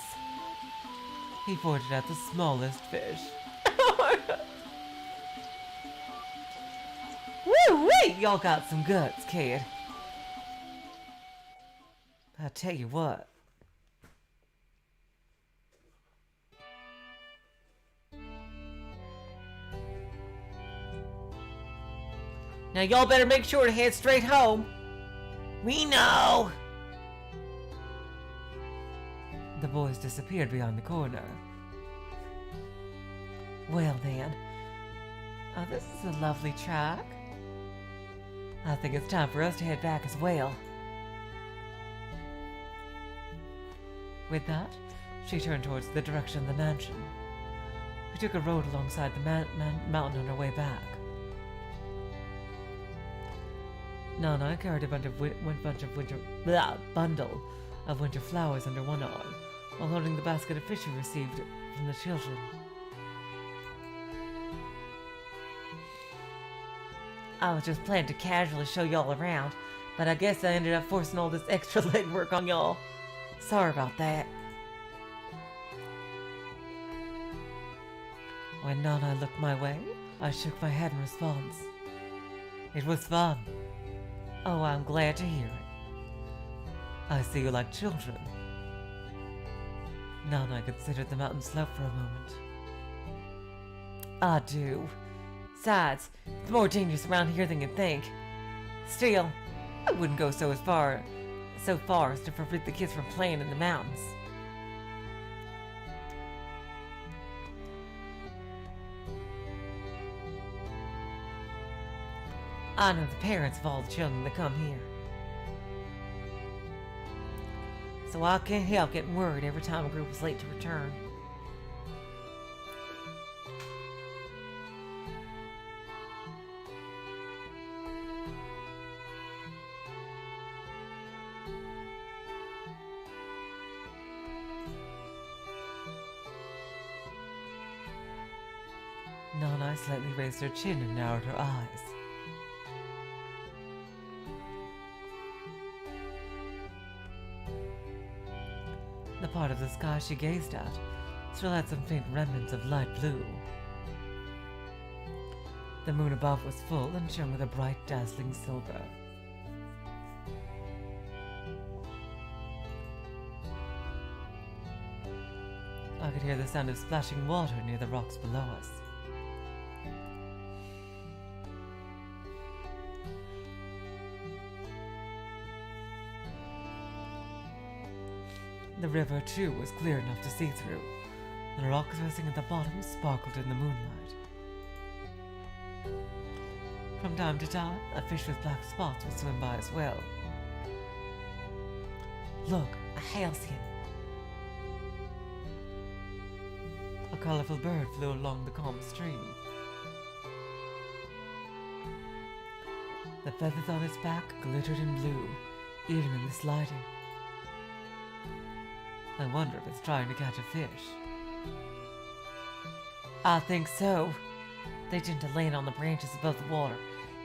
He pointed at the smallest fish. Woo-wee! Y'all got some guts, kid. I'll tell you what. Now y'all better make sure to head straight home. We know! The boys disappeared behind the corner. Well then, this is a lovely track. I think it's time for us to head back as well. With that, she turned towards the direction of the mansion. We took a road alongside the mountain on our way back. Nanai carried a bundle of winter flowers under one arm, while holding the basket of fish we received from the children. I was just planning to casually show y'all around, but I guess I ended up forcing all this extra legwork on y'all. Sorry about that. When Nanai looked my way, I shook my head in response. It was fun. Oh, I'm glad to hear it. I see you like children. Nanai considered the mountain slope for a moment. I do. Besides, it's more dangerous around here than you think. Still, I wouldn't go so far as to forbid the kids from playing in the mountains. I know the parents of all the children that come here, so I can't help getting worried every time a group is late to return. Nanai slightly raised her chin and narrowed her eyes. The part of the sky she gazed at still had some faint remnants of light blue. The moon above was full and shone with a bright, dazzling silver. I could hear the sound of splashing water near the rocks below us. The river, too, was clear enough to see through. The rocks resting at the bottom sparkled in the moonlight. From time to time, a fish with black spots would swim by as well. Look, a halcyon. A colorful bird flew along the calm stream. The feathers on its back glittered in blue, even in this lighting. I wonder if it's trying to catch a fish. I think so. They tend to land on the branches above the water,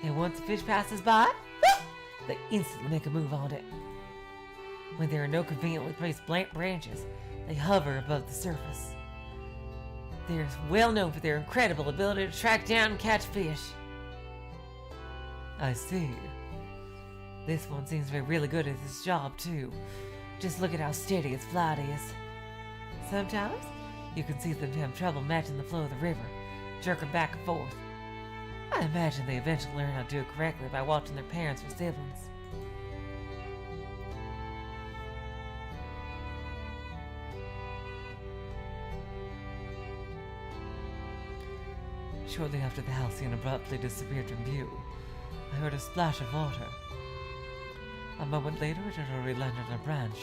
and once a fish passes by, they instantly make a move on it. When there are no conveniently placed branches, they hover above the surface. They're well known for their incredible ability to track down and catch fish. I see. This one seems to be really good at this job, too. Just look at how steady its flight is. Sometimes, you can see them have trouble matching the flow of the river, jerking back and forth. I imagine they eventually learn how to do it correctly by watching their parents or siblings. Shortly after the halcyon abruptly disappeared from view, I heard a splash of water. A moment later, it had already landed on a branch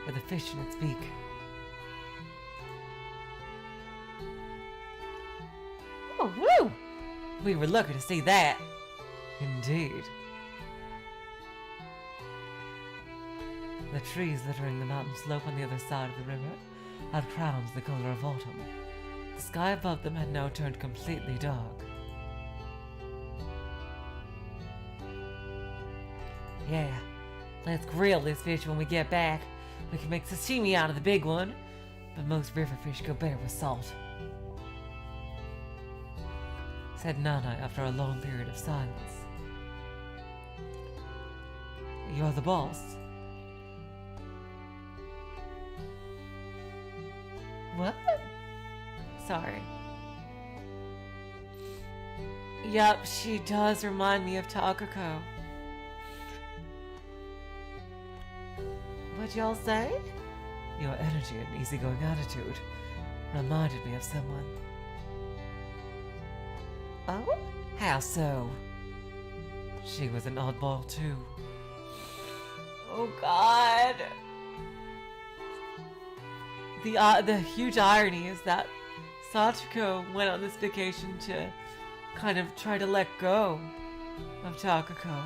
with a fish in its beak. Oh, woo! We were lucky to see that. Indeed. The trees littering the mountain slope on the other side of the river had crowns the color of autumn. The sky above them had now turned completely dark. Yeah, let's grill this fish when we get back. We can make sashimi out of the big one, but most river fish go better with salt, said Nanai after a long period of silence. You're the boss. What? Sorry. Yep, she does remind me of Takako. What'd y'all say? Your energy and easygoing attitude reminded me of someone. Oh? How so? She was an oddball too. Oh God. The huge irony is that Sachiko went on this vacation to kind of try to let go of Takako.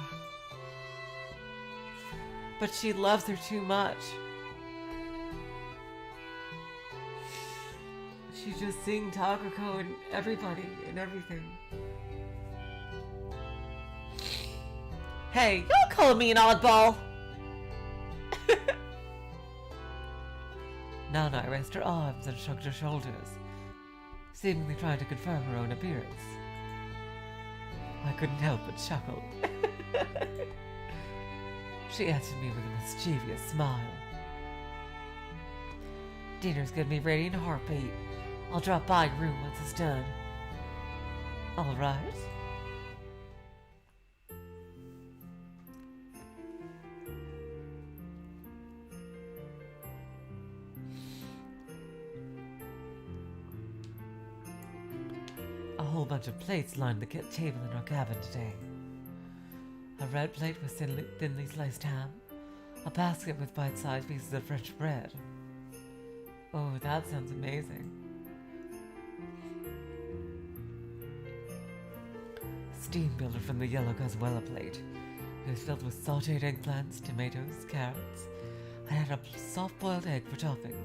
But she loves her too much. She's just seeing Takako and everybody and everything. Hey, y'all calling me an oddball? Nanai raised her arms and shrugged her shoulders, seemingly trying to confirm her own appearance. I couldn't help but chuckle. She answered me with a mischievous smile. Dinner's gonna be ready in a heartbeat. I'll drop by your room once it's done. All right? A whole bunch of plates lined the table in our cabin today. A red plate with thinly sliced ham, a basket with bite-sized pieces of French bread. Oh, that sounds amazing. Steam builder from the yellow cazuela plate. It was filled with sauteed eggplants, tomatoes, carrots, and had a soft-boiled egg for topping.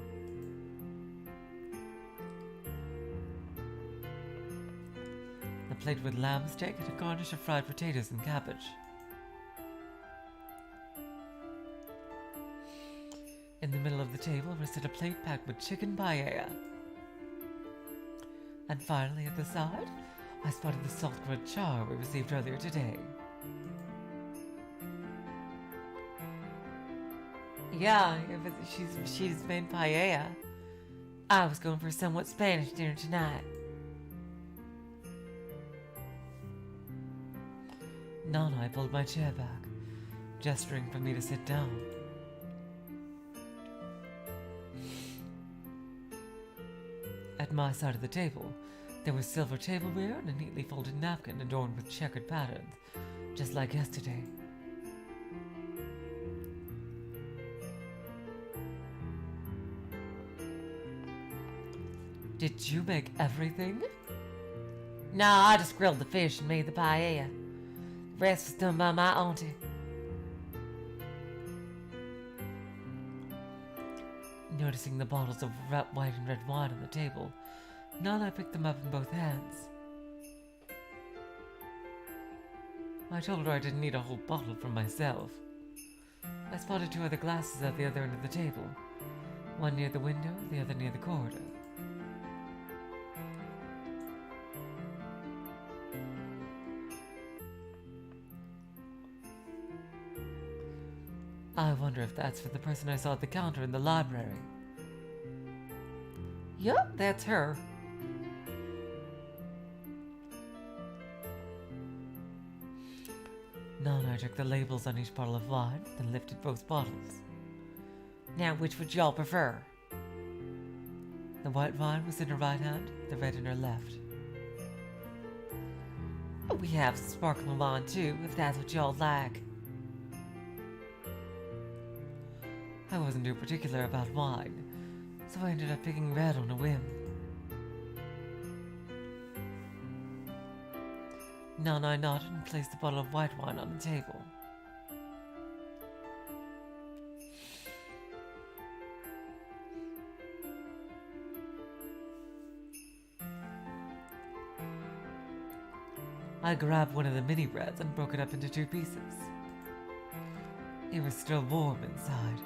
The plate with lamb steak and a garnish of fried potatoes and cabbage. In the middle of the table rested a plate packed with chicken paella. And finally, at the side, I spotted the salt grilled char we received earlier today. Yeah, she's made paella. I was going for a somewhat Spanish dinner tonight. Nanai pulled my chair back, gesturing for me to sit down. At my side of the table, there was silver tableware and a neatly folded napkin adorned with checkered patterns, just like yesterday. Did you make everything? Nah, I just grilled the fish and made the paella. The rest was done by my auntie. Noticing the bottles of white and red wine on the table, Nanai picked them up in both hands. I told her I didn't need a whole bottle for myself. I spotted 2 other glasses at the other end of the table, one near the window, the other near the corridor. I wonder if that's for the person I saw at the counter in the library. Yup, that's her. Nanai took the labels on each bottle of wine, then lifted both bottles. Now, which would y'all prefer? The white wine was in her right hand, the red in her left. We have sparkling wine too, if that's what y'all like. I wasn't too particular about wine, so I ended up picking red on a whim. Nanai nodded and placed the bottle of white wine on the table. I grabbed one of the mini breads and broke it up into 2 pieces. It was still warm inside.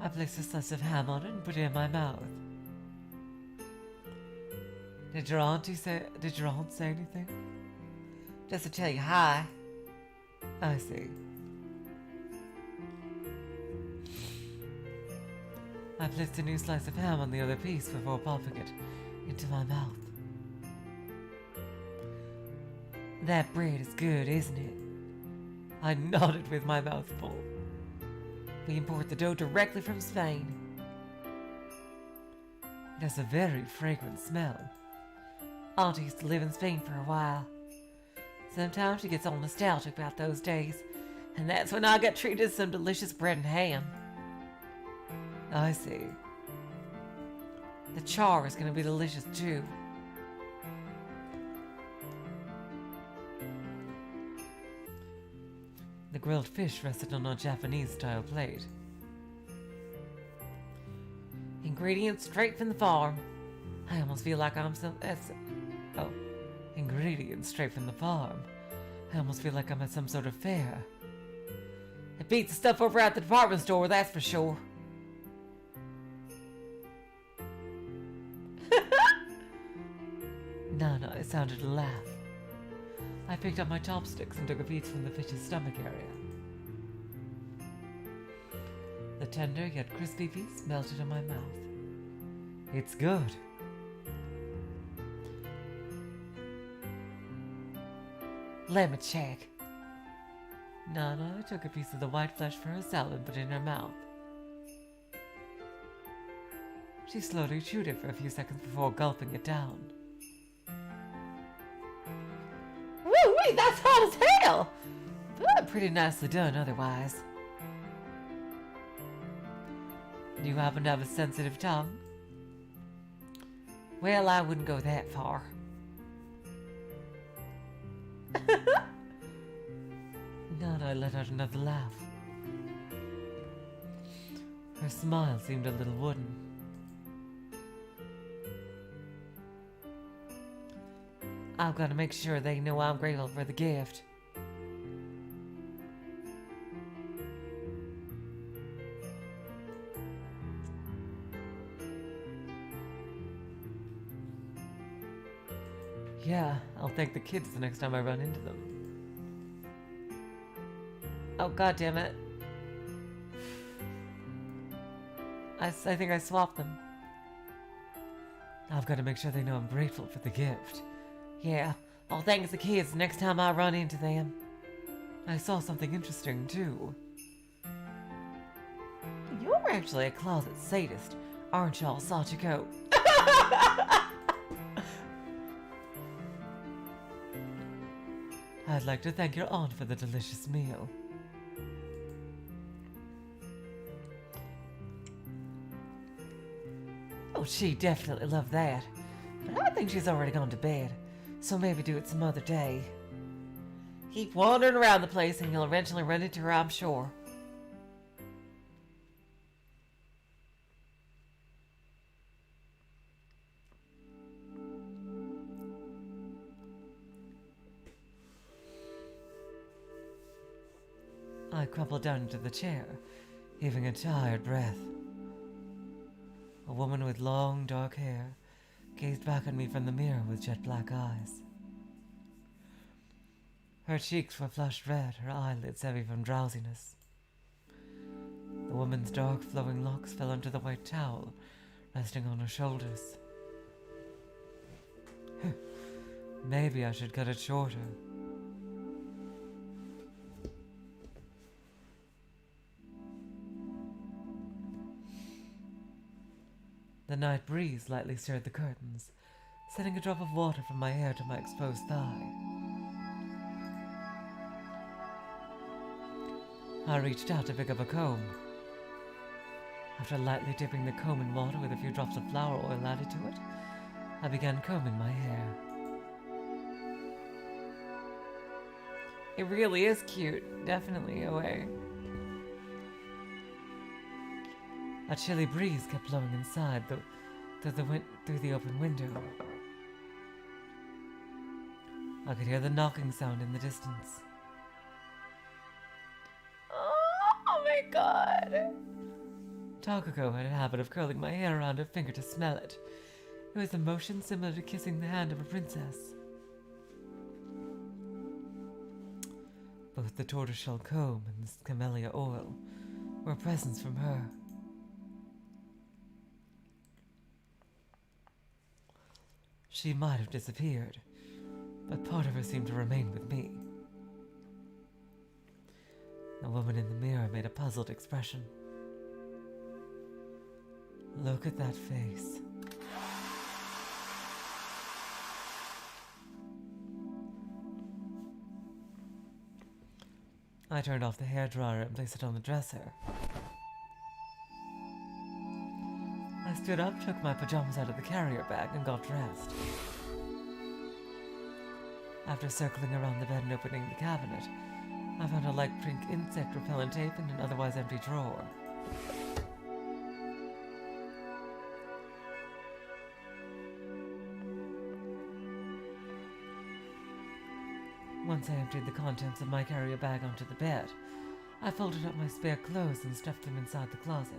I placed a slice of ham on it and put it in my mouth. Did your aunt say anything? Just to tell you hi. I see. I placed a new slice of ham on the other piece before popping it into my mouth. That bread is good, isn't it? I nodded with my mouth full. We import the dough directly from Spain. It has a very fragrant smell. Auntie used to live in Spain for a while. Sometimes she gets all nostalgic about those days, and that's when I got treated to some delicious bread and ham. I see. The char is going to be delicious too. The grilled fish rested on a Japanese-style plate. Ingredients straight from the farm. I almost feel like I'm some... Ingredients straight from the farm. I almost feel like I'm at some sort of fair. It beats the stuff over at the department store, that's for sure. Nanai sounded a laugh. I picked up my chopsticks and took a piece from the fish's stomach area. The tender yet crispy piece melted in my mouth. It's good. Let me check. Nanai took a piece of the white flesh for herself and put it in her mouth. She slowly chewed it for a few seconds before gulping it down. Woo-wee, that's hot as hell! But pretty nicely done otherwise. Do you happen to have a sensitive tongue? Well, I wouldn't go that far. Nanai let out another laugh. Her smile seemed a little wooden. I've got to make sure they know I'm grateful for the gift. Yeah, I'll thank the kids the next time I run into them. Oh, god damn it. I think I swapped them. I've got to make sure they know I'm grateful for the gift. Yeah, I'll thank the kids next time I run into them. I saw something interesting, too. You're actually a closet sadist, aren't y'all, Sachiko? I'd like to thank your aunt for the delicious meal. Oh, she definitely loved that. But I think she's already gone to bed, so maybe do it some other day. Keep wandering around the place and you'll eventually run into her, I'm sure. I crumpled down into the chair, heaving a tired breath. A woman with long, dark hair gazed back at me from the mirror with jet black eyes. Her cheeks were flushed red, her eyelids heavy from drowsiness. The woman's dark, flowing locks fell onto the white towel, resting on her shoulders. Maybe I should cut it shorter. The night breeze lightly stirred the curtains, sending a drop of water from my hair to my exposed thigh. I reached out to pick up a comb. After lightly dipping the comb in water with a few drops of flower oil added to it, I began combing my hair. It really is cute, definitely a way. A chilly breeze kept blowing inside through the open window. I could hear the knocking sound in the distance. Oh my god! Takako had a habit of curling my hair around her finger to smell it. It was a motion similar to kissing the hand of a princess. Both the tortoiseshell comb and the camellia oil were presents from her. She might have disappeared, but part of her seemed to remain with me. The woman in the mirror made a puzzled expression. Look at that face. I turned off the hairdryer and placed it on the dresser. I stood up, took my pajamas out of the carrier bag, and got dressed. After circling around the bed and opening the cabinet, I found a light pink insect repellent tape in an otherwise empty drawer. Once I emptied the contents of my carrier bag onto the bed, I folded up my spare clothes and stuffed them inside the closet.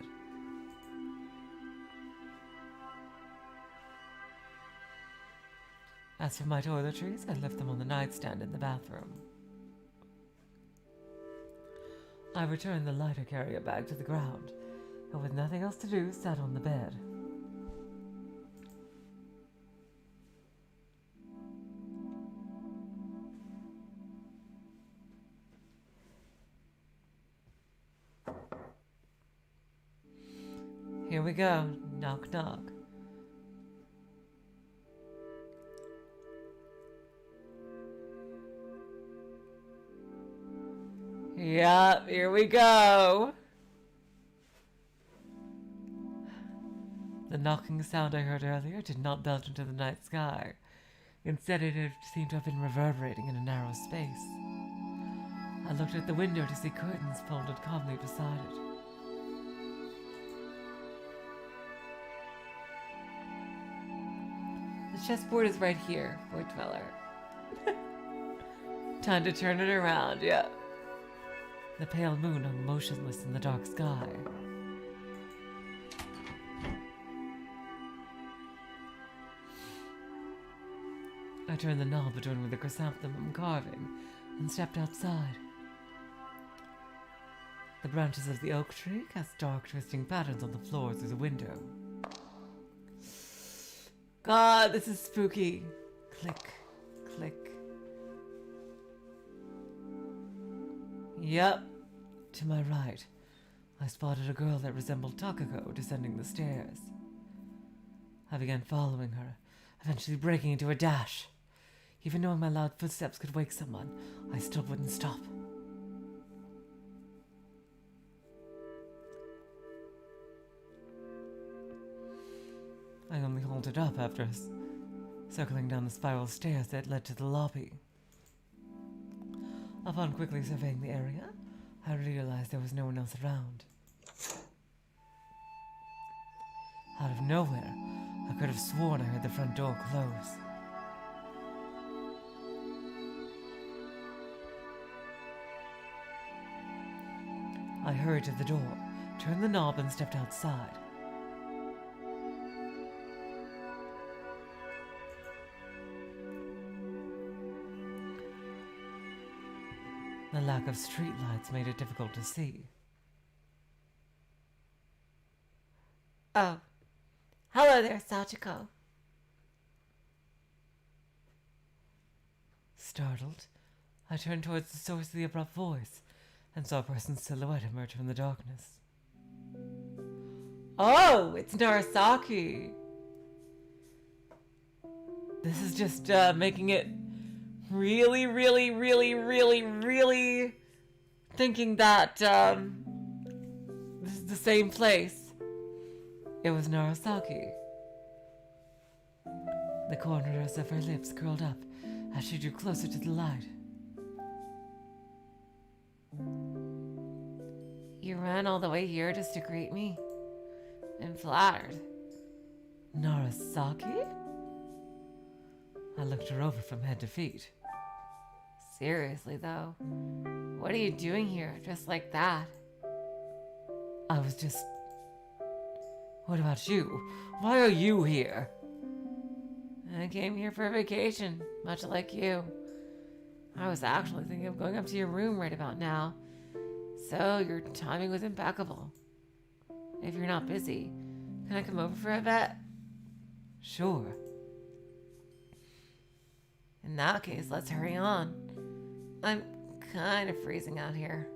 As for my toiletries, I left them on the nightstand in the bathroom. I returned the lighter carrier bag to the ground, and with nothing else to do, sat on the bed. Here we go. Knock, knock. Yep, here we go. The knocking sound I heard earlier did not belch into the night sky. Instead, it seemed to have been reverberating in a narrow space. I looked at the window to see curtains folded calmly beside it. The chessboard is right here, Void Dweller. Time to turn it around, yeah. The pale moon hung motionless in the dark sky. I turned the knob adorned with the chrysanthemum carving and stepped outside. The branches of the oak tree cast dark, twisting patterns on the floor through the window. God, this is spooky. Click, click. Yep. To my right, I spotted a girl that resembled Takako descending the stairs. I began following her, eventually breaking into a dash. Even knowing my loud footsteps could wake someone, I still wouldn't stop. I only halted up after circling down the spiral stairs that led to the lobby. Upon quickly surveying the area, I realized there was no one else around. Out of nowhere, I could have sworn I heard the front door close. I hurried to the door, turned the knob, and stepped outside. The lack of streetlights made it difficult to see. Oh. Hello there, Sachiko. Startled, I turned towards the source of the abrupt voice and saw a person's silhouette emerge from the darkness. Oh, it's Narasaki. This is just making it really thinking that this is the same place. It was Narasaki. The corners of her lips curled up as she drew closer to the light. You ran all the way here just to greet me? I'm flattered. Narasaki? I looked her over from head to feet. Seriously, though, what are you doing here, just like that? I was just... What about you? Why are you here? I came here for a vacation, much like you. I was actually thinking of going up to your room right about now. So your timing was impeccable. If you're not busy, can I come over for a bit? Sure. In that case, let's hurry on. I'm kind of freezing out here.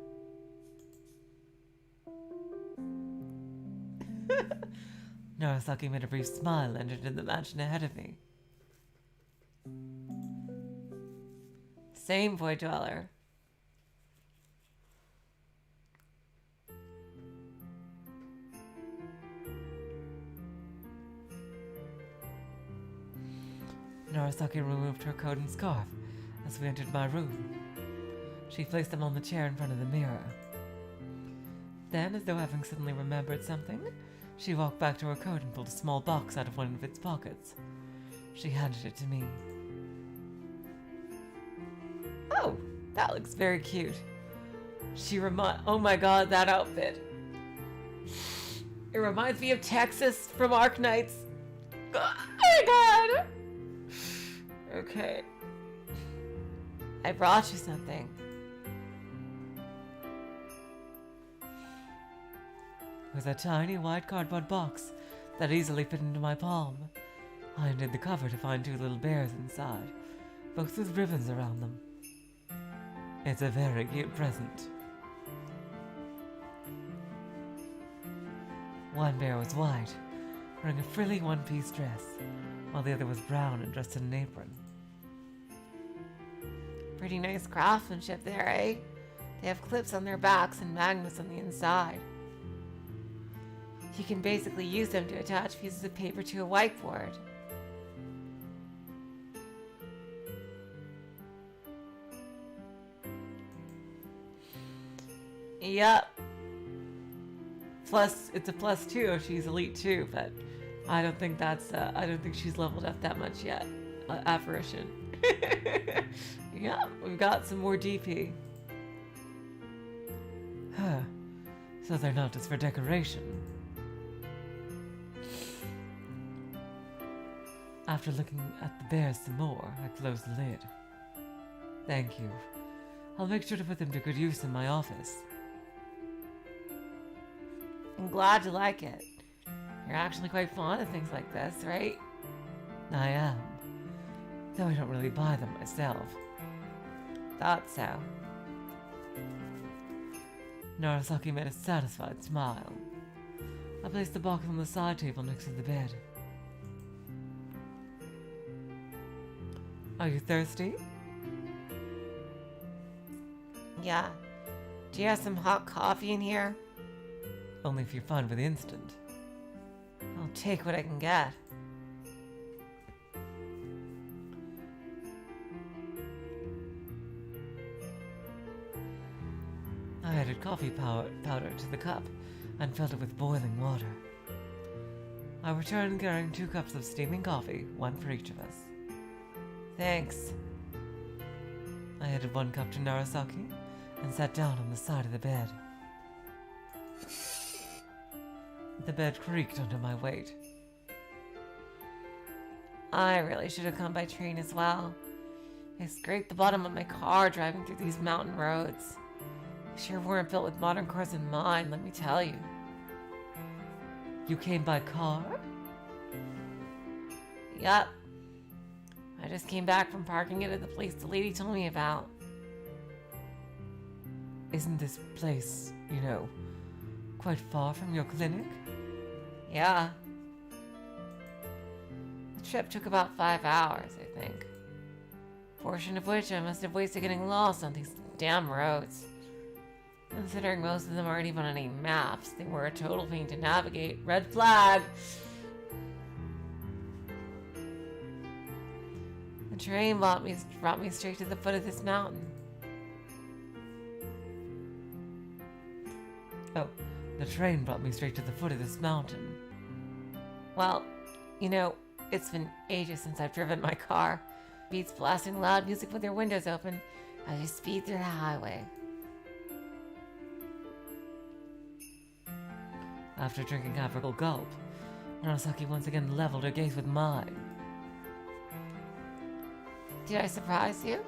Narasaki made a brief smile and entered the mansion ahead of me. Same, Void Dweller. Narasaki removed her coat and scarf as we entered my room. She placed them on the chair in front of the mirror. Then, as though having suddenly remembered something, she walked back to her coat and pulled a small box out of one of its pockets. She handed it to me. Oh, that looks very cute. Oh my god, that outfit. It reminds me of Texas from Arknights. Oh my god! Okay. I brought you something. It was a tiny white cardboard box that easily fit into my palm. I undid the cover to find two little bears inside, both with ribbons around them. It's a very cute present. One bear was white, wearing a frilly one-piece dress, while the other was brown and dressed in an apron. Pretty nice craftsmanship there, eh? They have clips on their backs and magnets on the inside. You can basically use them to attach pieces of paper to a whiteboard. Yup. Plus, it's a +2 if she's Elite 2, but I don't think I don't think she's leveled up that much yet. Apparition. Yeah, we've got some more DP. Huh. So they're not just for decoration. After looking at the bears some more, I closed the lid. Thank you. I'll make sure to put them to good use in my office. I'm glad you like it. You're actually quite fond of things like this, right? I am. Though I don't really buy them myself. Thought so. Narasaki made a satisfied smile. I placed the box on the side table next to the bed. Are you thirsty? Yeah. Do you have some hot coffee in here? Only if you're fine with instant. I'll take what I can get. I added coffee powder to the cup and filled it with boiling water. I returned carrying 2 cups of steaming coffee, one for each of us. Thanks. I added 1 cup to Narasaki and sat down on the side of the bed. The bed creaked under my weight. I really should have come by train as well. I scraped the bottom of my car driving through these mountain roads. They sure weren't built with modern cars in mind, let me tell you. You came by car? Yup. I just came back from parking it at the place the lady told me about. Isn't this place, quite far from your clinic? Yeah. The trip took about 5 hours, I think. Portion of which I must have wasted getting lost on these damn roads. Considering most of them aren't even on any maps, they were a total pain to navigate. Red flag! The train brought me straight to the foot of this mountain. Oh, the train brought me straight to the foot of this mountain. Well, it's been ages since I've driven my car. Beats blasting loud music with their windows open as we speed through the highway. After drinking half a gulp, Narasaki once again leveled her gaze with mine. Did I surprise you?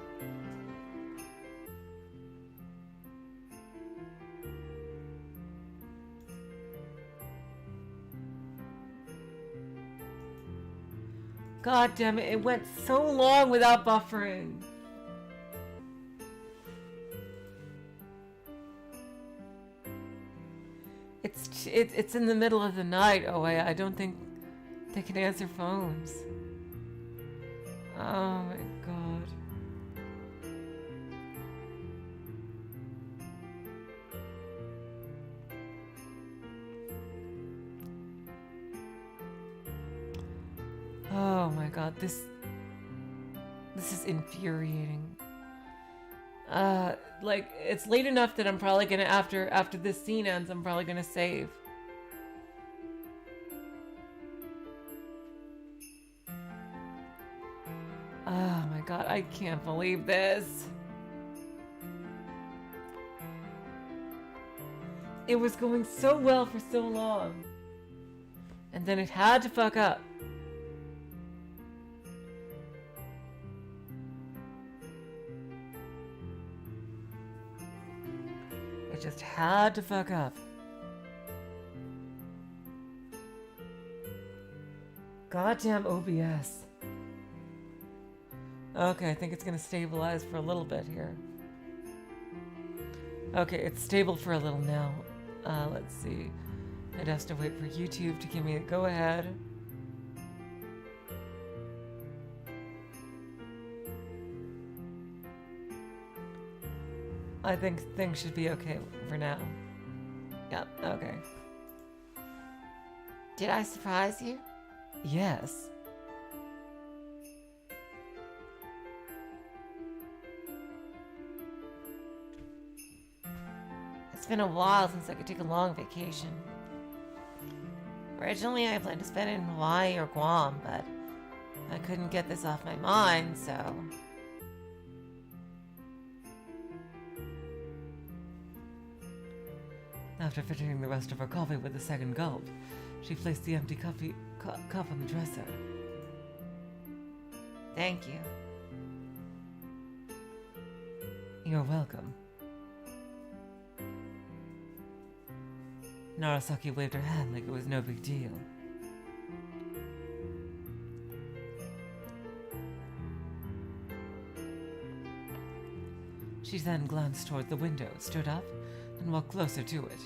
God damn it, it went so long without buffering. It's in the middle of the night. Oh, I don't think they can answer phones. Oh my god. Oh my god, this is infuriating. Like, it's late enough that I'm probably gonna, after this scene ends, I'm probably gonna save. Oh my god, I can't believe this. It was going so well for so long. And then it had to fuck up. It just had to fuck up. Goddamn OBS. Okay, I think it's gonna stabilize for a little bit here. Okay, it's stable for a little now. Let's see. I'd have to wait for YouTube to give me a go-ahead. I think things should be okay for now. Yep, okay. Did I surprise you? Yes. It's been a while since I could take a long vacation. Originally, I planned to spend it in Hawaii or Guam, but I couldn't get this off my mind, so... After finishing the rest of her coffee with a second gulp, she placed the empty cup on the dresser. Thank you. You're welcome. Narasaki waved her hand like it was no big deal. She then glanced toward the window, stood up, and walked closer to it.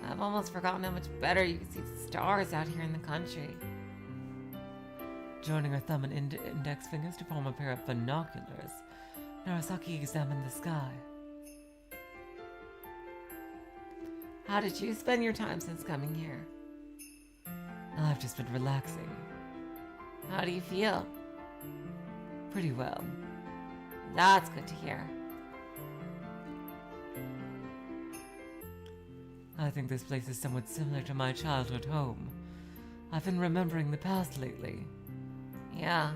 I've almost forgotten how much better you can see the stars out here in the country. Joining her thumb and index fingers to form a pair of binoculars, Narasaki examined the sky. How did you spend your time since coming here? I've just been relaxing. How do you feel? Pretty well. That's good to hear. I think this place is somewhat similar to my childhood home. I've been remembering the past lately. Yeah.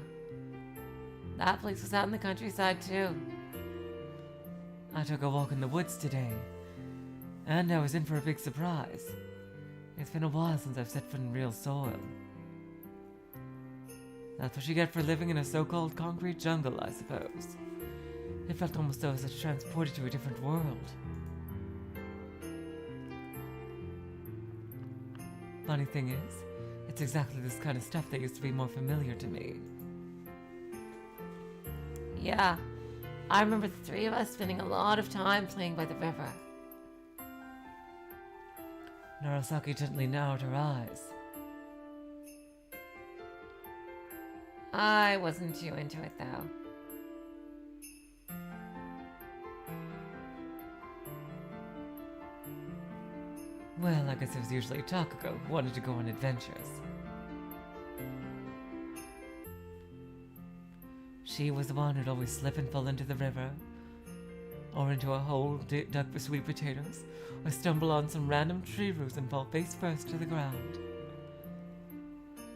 That place was out in the countryside too. I took a walk in the woods today, and I was in for a big surprise. It's been a while since I've set foot in real soil. That's what you get for living in a so-called concrete jungle, I suppose. It felt almost though I was transported to a different world. Funny thing is, it's exactly this kind of stuff that used to be more familiar to me. Yeah, I remember the three of us spending a lot of time playing by the river. Narasaki gently narrowed her eyes. I wasn't too into it though. Well, I guess it was usually Takako who wanted to go on adventures. She was the one who'd always slip and fall into the river, or into a hole dug for sweet potatoes, or stumble on some random tree roots and fall face first to the ground.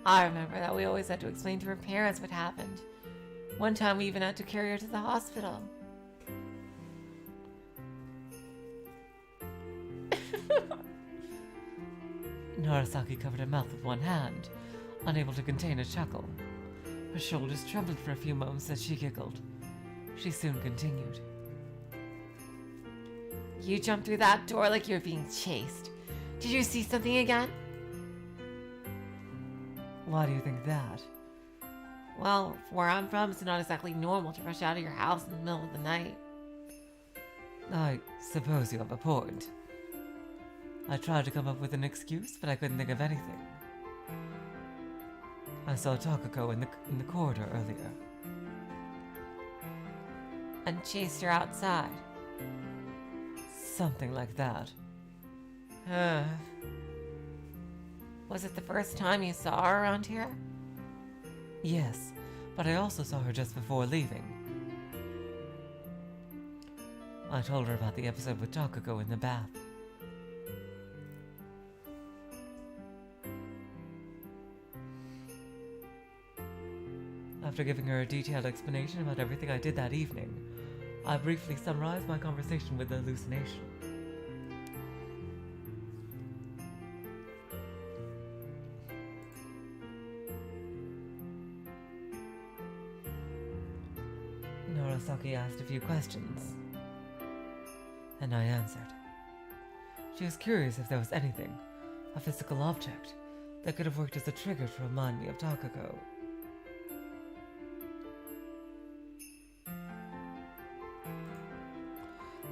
I remember that we always had to explain to her parents what happened. One time we even had to carry her to the hospital. Narasaki covered her mouth with one hand, unable to contain a chuckle. Her shoulders trembled for a few moments as she giggled. She soon continued. You jumped through that door like you were being chased. Did you see something again? Why do you think that? Well, where I'm from, it's not exactly normal to rush out of your house in the middle of the night. I suppose you have a point. I tried to come up with an excuse, but I couldn't think of anything. I saw Takako in the corridor earlier. And chased her outside. Something like that. Was it the first time you saw her around here? Yes, but I also saw her just before leaving. I told her about the episode with Takako in the bath. After giving her a detailed explanation about everything I did that evening, I briefly summarized my conversation with the hallucination. Narasaki asked a few questions, and I answered. She was curious if there was anything, a physical object, that could have worked as a trigger to remind me of Takako.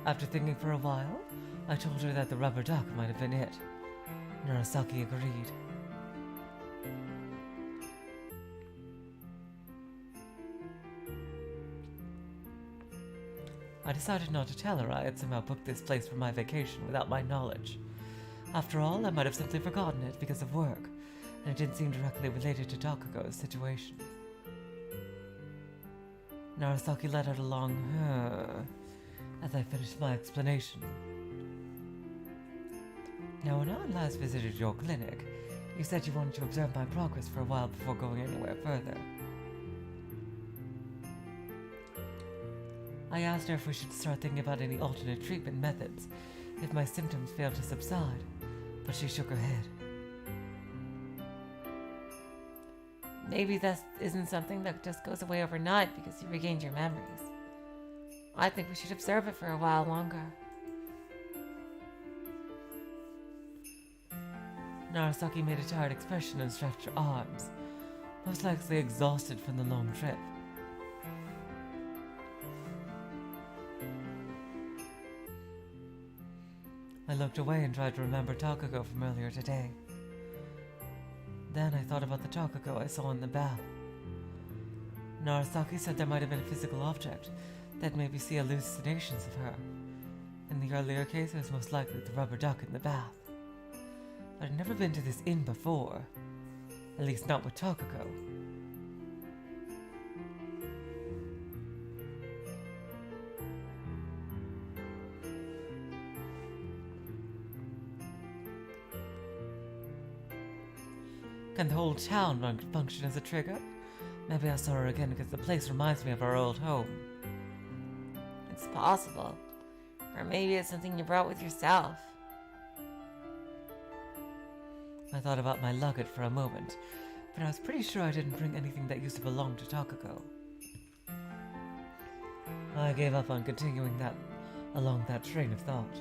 After thinking for a while, I told her that the rubber duck might have been it. Narasaki agreed. I decided not to tell her I had somehow booked this place for my vacation without my knowledge. After all, I might have simply forgotten it because of work, and it didn't seem directly related to Takako's situation. Narasaki let out a long as I finished my explanation. Now, when I last visited your clinic, you said you wanted to observe my progress for a while before going anywhere further. I asked her if we should start thinking about any alternate treatment methods if my symptoms failed to subside, but she shook her head. Maybe that isn't something that just goes away overnight because you regained your memories. I think we should observe it for a while longer. Narasaki made a tired expression and stretched her arms, most likely exhausted from the long trip. I looked away and tried to remember Takako from earlier today. Then I thought about the Takako I saw in the bath. Narasaki said there might have been a physical object that made me see hallucinations of her. In the earlier case, it was most likely the rubber duck in the bath. I'd never been to this inn before, at least not with Takako. Can the whole town function as a trigger? Maybe I saw her again because the place reminds me of our old home. It's possible. Or maybe it's something you brought with yourself. I thought about my luggage for a moment, but I was pretty sure I didn't bring anything that used to belong to Takako. I gave up on continuing along that train of thought.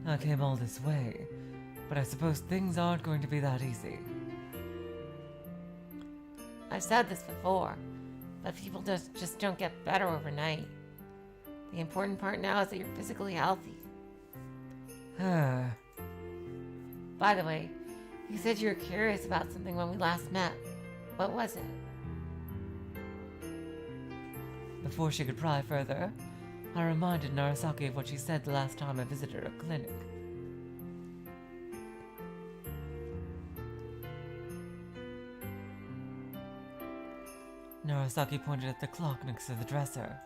I came all this way, but I suppose things aren't going to be that easy. I've said this before, but people just don't get better overnight. The important part now is that you're physically healthy. By the way, you said you were curious about something when we last met. What was it? Before she could pry further, I reminded Narasaki of what she said the last time I visited her clinic. Narasaki pointed at the clock next to the dresser.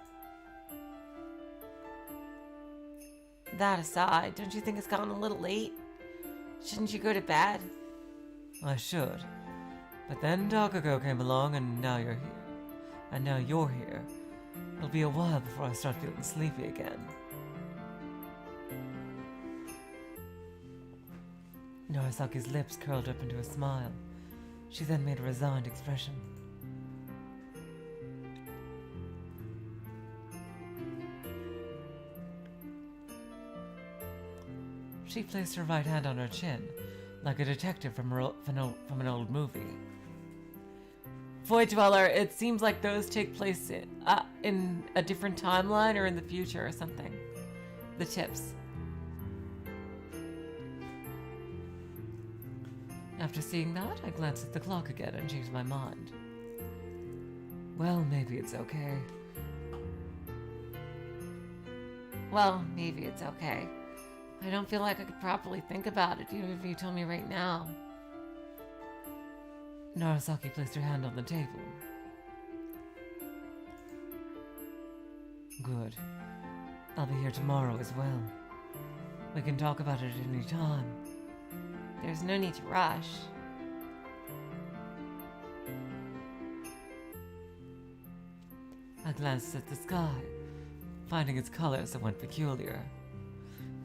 That aside, don't you think it's gotten a little late? Shouldn't you go to bed? I should. But then Takako came along and now you're here. And now you're here. It'll be a while before I start feeling sleepy again. Narasaki's lips curled up into a smile. She then made a resigned expression. She placed her right hand on her chin, like a detective from an old movie. Void Dweller, it seems like those take place in a different timeline or in the future or something. The tips. After seeing that, I glanced at the clock again and changed my mind. Well, maybe it's okay. Well, maybe it's okay. I don't feel like I could properly think about it, even if you told me right now. Narasaki placed her hand on the table. Good. I'll be here tomorrow as well. We can talk about it at any time. There's no need to rush. I glanced at the sky, finding its colors somewhat peculiar.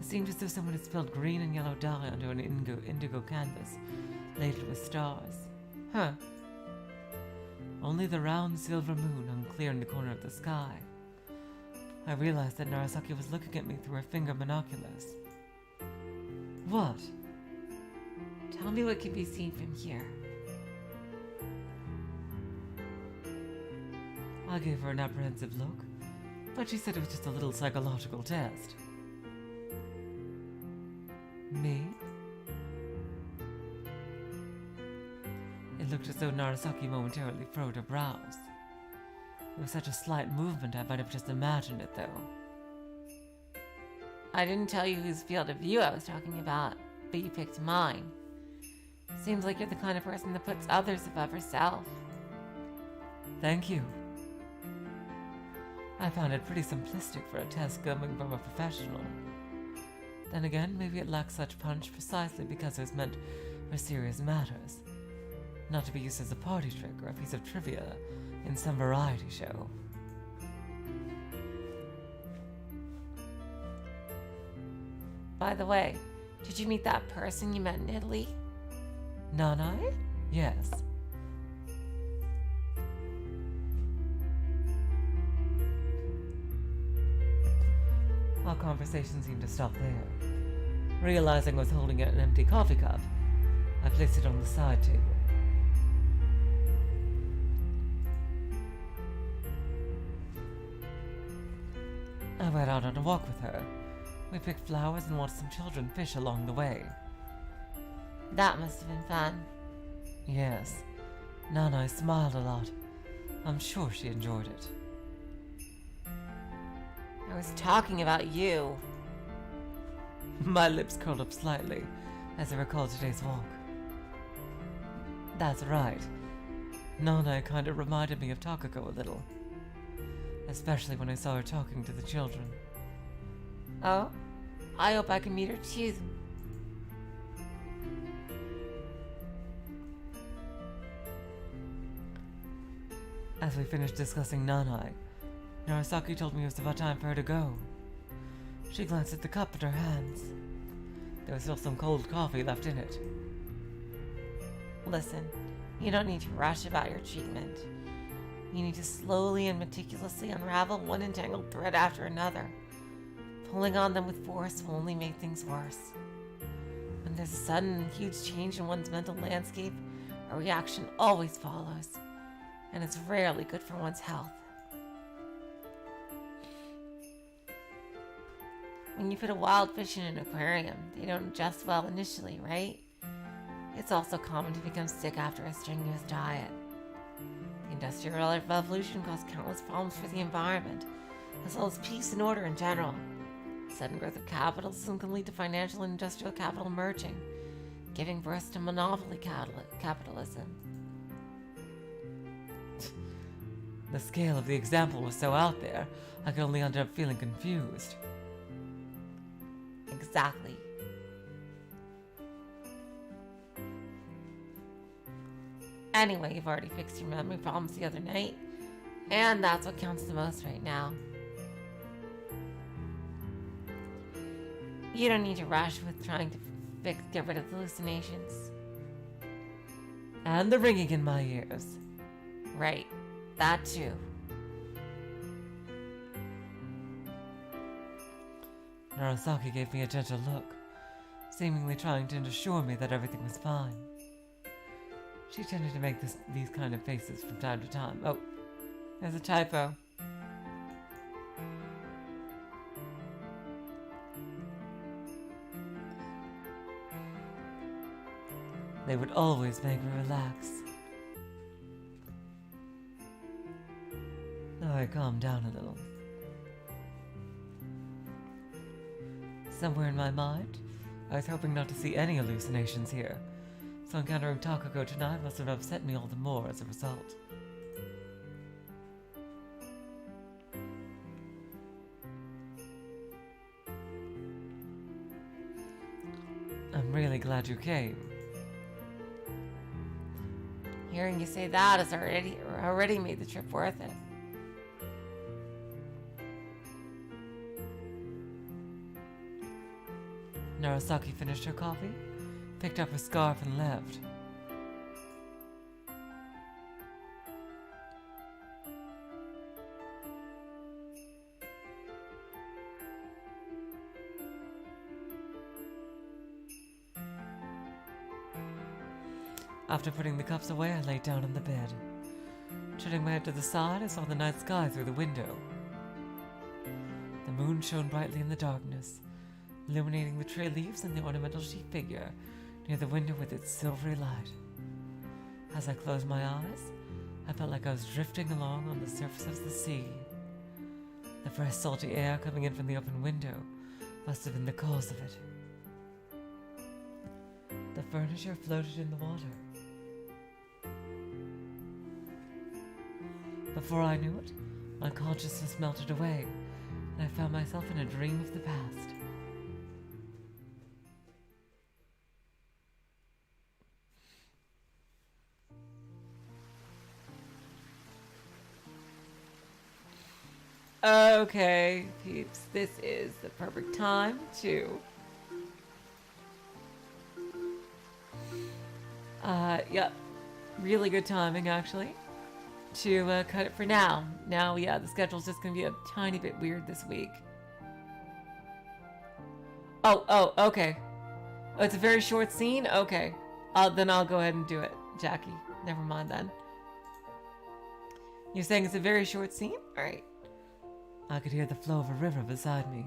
It seemed as though someone had spilled green and yellow dye onto an indigo canvas, laden with stars. Huh. Only the round silver moon hung clear in the corner of the sky. I realized that Narasaki was looking at me through her finger binoculars. What? Tell me what can be seen from here. I gave her an apprehensive look, but she said it was just a little psychological test. Me? It looked as though Narasaki momentarily furrowed her brows. It was such a slight movement I might have just imagined it, though. I didn't tell you whose field of view I was talking about, but you picked mine. Seems like you're the kind of person that puts others above herself. Thank you. I found it pretty simplistic for a test coming from a professional. Then again, maybe it lacks such punch precisely because it was meant for serious matters, not to be used as a party trick or a piece of trivia in some variety show. By the way, did you meet that person you met in Italy? Nanai? Yes. Our conversation seemed to stop there. Realizing I was holding an empty coffee cup, I placed it on the side table. I went out on a walk with her. We picked flowers and watched some children fish along the way. That must have been fun. Yes. Nanai smiled a lot. I'm sure she enjoyed it. I was talking about you. My lips curled up slightly as I recalled today's walk. That's right. Nanai kind of reminded me of Takako a little. Especially when I saw her talking to the children. Oh? I hope I can meet her too. As we finished discussing Nanai, Narasaki told me it was about time for her to go. She glanced at the cup in her hands. There was still some cold coffee left in it. Listen, you don't need to rush about your treatment. You need to slowly and meticulously unravel one entangled thread after another. Pulling on them with force will only make things worse. When there's a sudden and huge change in one's mental landscape, a reaction always follows, and it's rarely good for one's health. When you put a wild fish in an aquarium, they don't adjust well initially, right? It's also common to become sick after a strenuous diet. The Industrial Revolution caused countless problems for the environment, as well as peace and order in general. Sudden growth of capitalism can lead to financial and industrial capital merging, giving birth to monopoly capitalism. The scale of the example was so out there, I could only end up feeling confused. Exactly. Anyway, you've already fixed your memory problems the other night, and that's what counts the most right now. You don't need to rush with trying to get rid of hallucinations. And the ringing in my ears. Right, that too. Narasaki gave me a gentle look, seemingly trying to assure me that everything was fine. She tended to make these kind of faces from time to time. Oh, there's a typo. They would always make me relax. Now I calmed down a little. Somewhere in my mind, I was hoping not to see any hallucinations here, so encountering Takako tonight must have upset me all the more as a result. I'm really glad you came. Hearing you say that has already made the trip worth it. Narasaki finished her coffee, picked up her scarf, and left. After putting the cups away, I laid down on the bed. Turning my head to the side, I saw the night sky through the window. The moon shone brightly in the darkness, illuminating the tree leaves and the ornamental sheep figure near the window with its silvery light. As I closed my eyes, I felt like I was drifting along on the surface of the sea. The fresh, salty air coming in from the open window must have been the cause of it. The furniture floated in the water. Before I knew it, my consciousness melted away, and I found myself in a dream of the past. Okay, peeps, this is the perfect time to... Yep, really good timing, actually, to cut it for now. Now, yeah, the schedule's just gonna be a tiny bit weird this week. Oh, okay. Oh, it's a very short scene? Okay. Then I'll go ahead and do it, Jackie. Never mind then. You're saying it's a very short scene? Alright. I could hear the flow of a river beside me.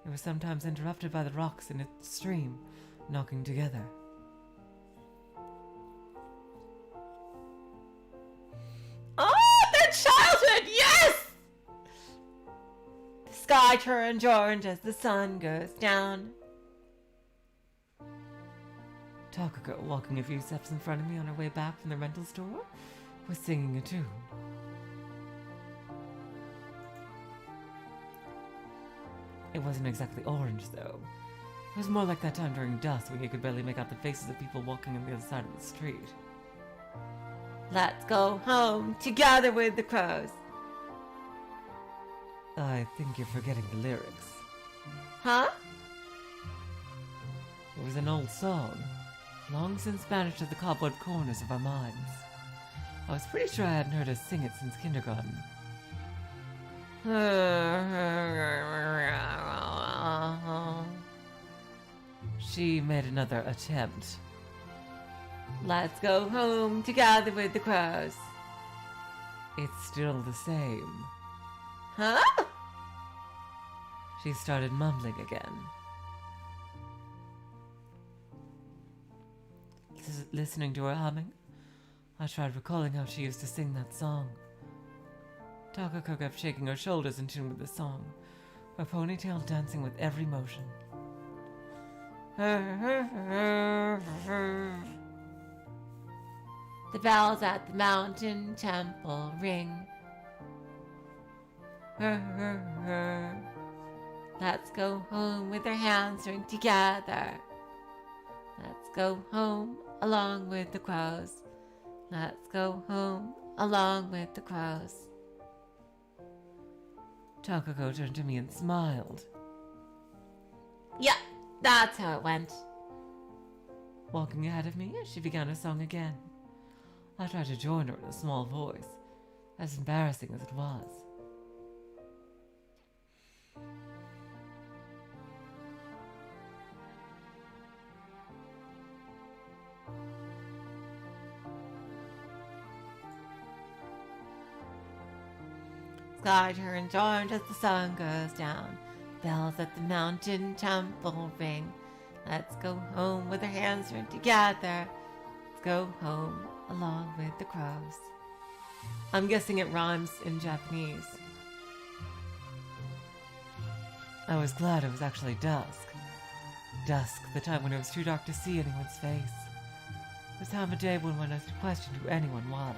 It was sometimes interrupted by the rocks in its stream knocking together. Oh, that childhood, yes! The sky turns orange as the sun goes down. Takako, walking a few steps in front of me on her way back from the rental store, was singing a tune. It wasn't exactly orange, though. It was more like that time during dusk when you could barely make out the faces of people walking on the other side of the street. Let's go home together with the crows. I think you're forgetting the lyrics. Huh? It was an old song, long since banished to the cobweb corners of our minds. I was pretty sure I hadn't heard us sing it since kindergarten. She made another attempt. Let's go home together with the crows. It's still the same. Huh? She started mumbling again. Listening to her humming, I tried recalling how she used to sing that song. Takako kept shaking her shoulders in tune with the song, her ponytail dancing with every motion. The bells at the mountain temple ring. Let's go home with our hands joined together. Let's go home along with the crows. Let's go home along with the crows. Takako turned to me and smiled. Yeah, that's how it went. Walking ahead of me, she began her song again. I tried to join her in a small voice, as embarrassing as it was. sky turns orange as the sun goes down. Bells at the mountain temple ring. Let's go home with our hands joined together. Let's go home along with the crows. I'm guessing it rhymes in Japanese. I was glad it was actually dusk. Dusk, the time when it was too dark to see anyone's face. The time of day when one has to question who anyone was.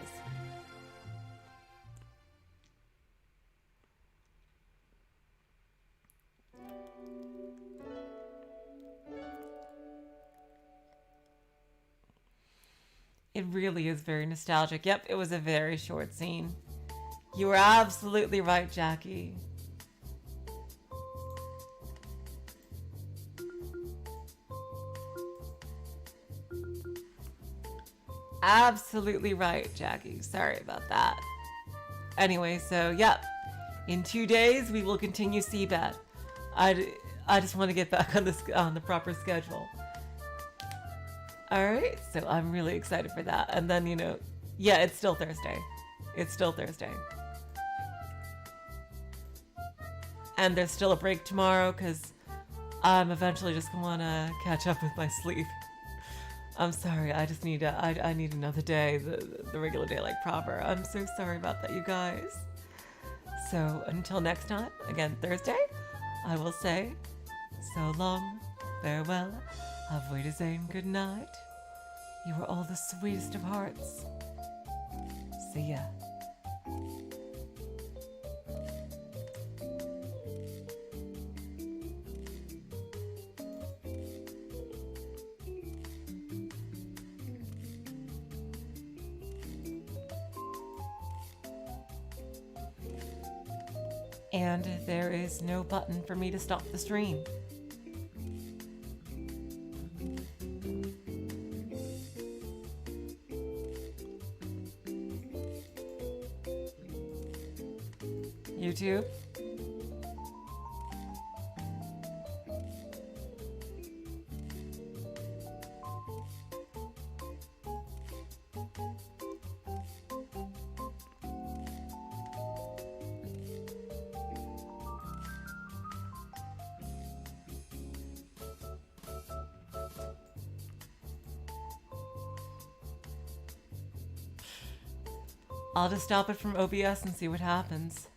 It really is very nostalgic. Yep, it was a very short scene. You were absolutely right, Jackie. Absolutely right, Jackie. Sorry about that. Anyway, so yep. In 2 days, we will continue Seabed. I just want to get back on the proper schedule. Alright, so I'm really excited for that. And then, yeah, it's still Thursday. It's still Thursday. And there's still a break tomorrow because I'm eventually just going to want to catch up with my sleep. I'm sorry, I just need I need another day, the regular day like proper. I'm so sorry about that, you guys. So until next time, again, Thursday, I will say so long, farewell, auf Wiedersehen, good night. You are all the sweetest of hearts. See ya. And there is no button for me to stop the stream. YouTube? I'll just stop it from OBS and see what happens.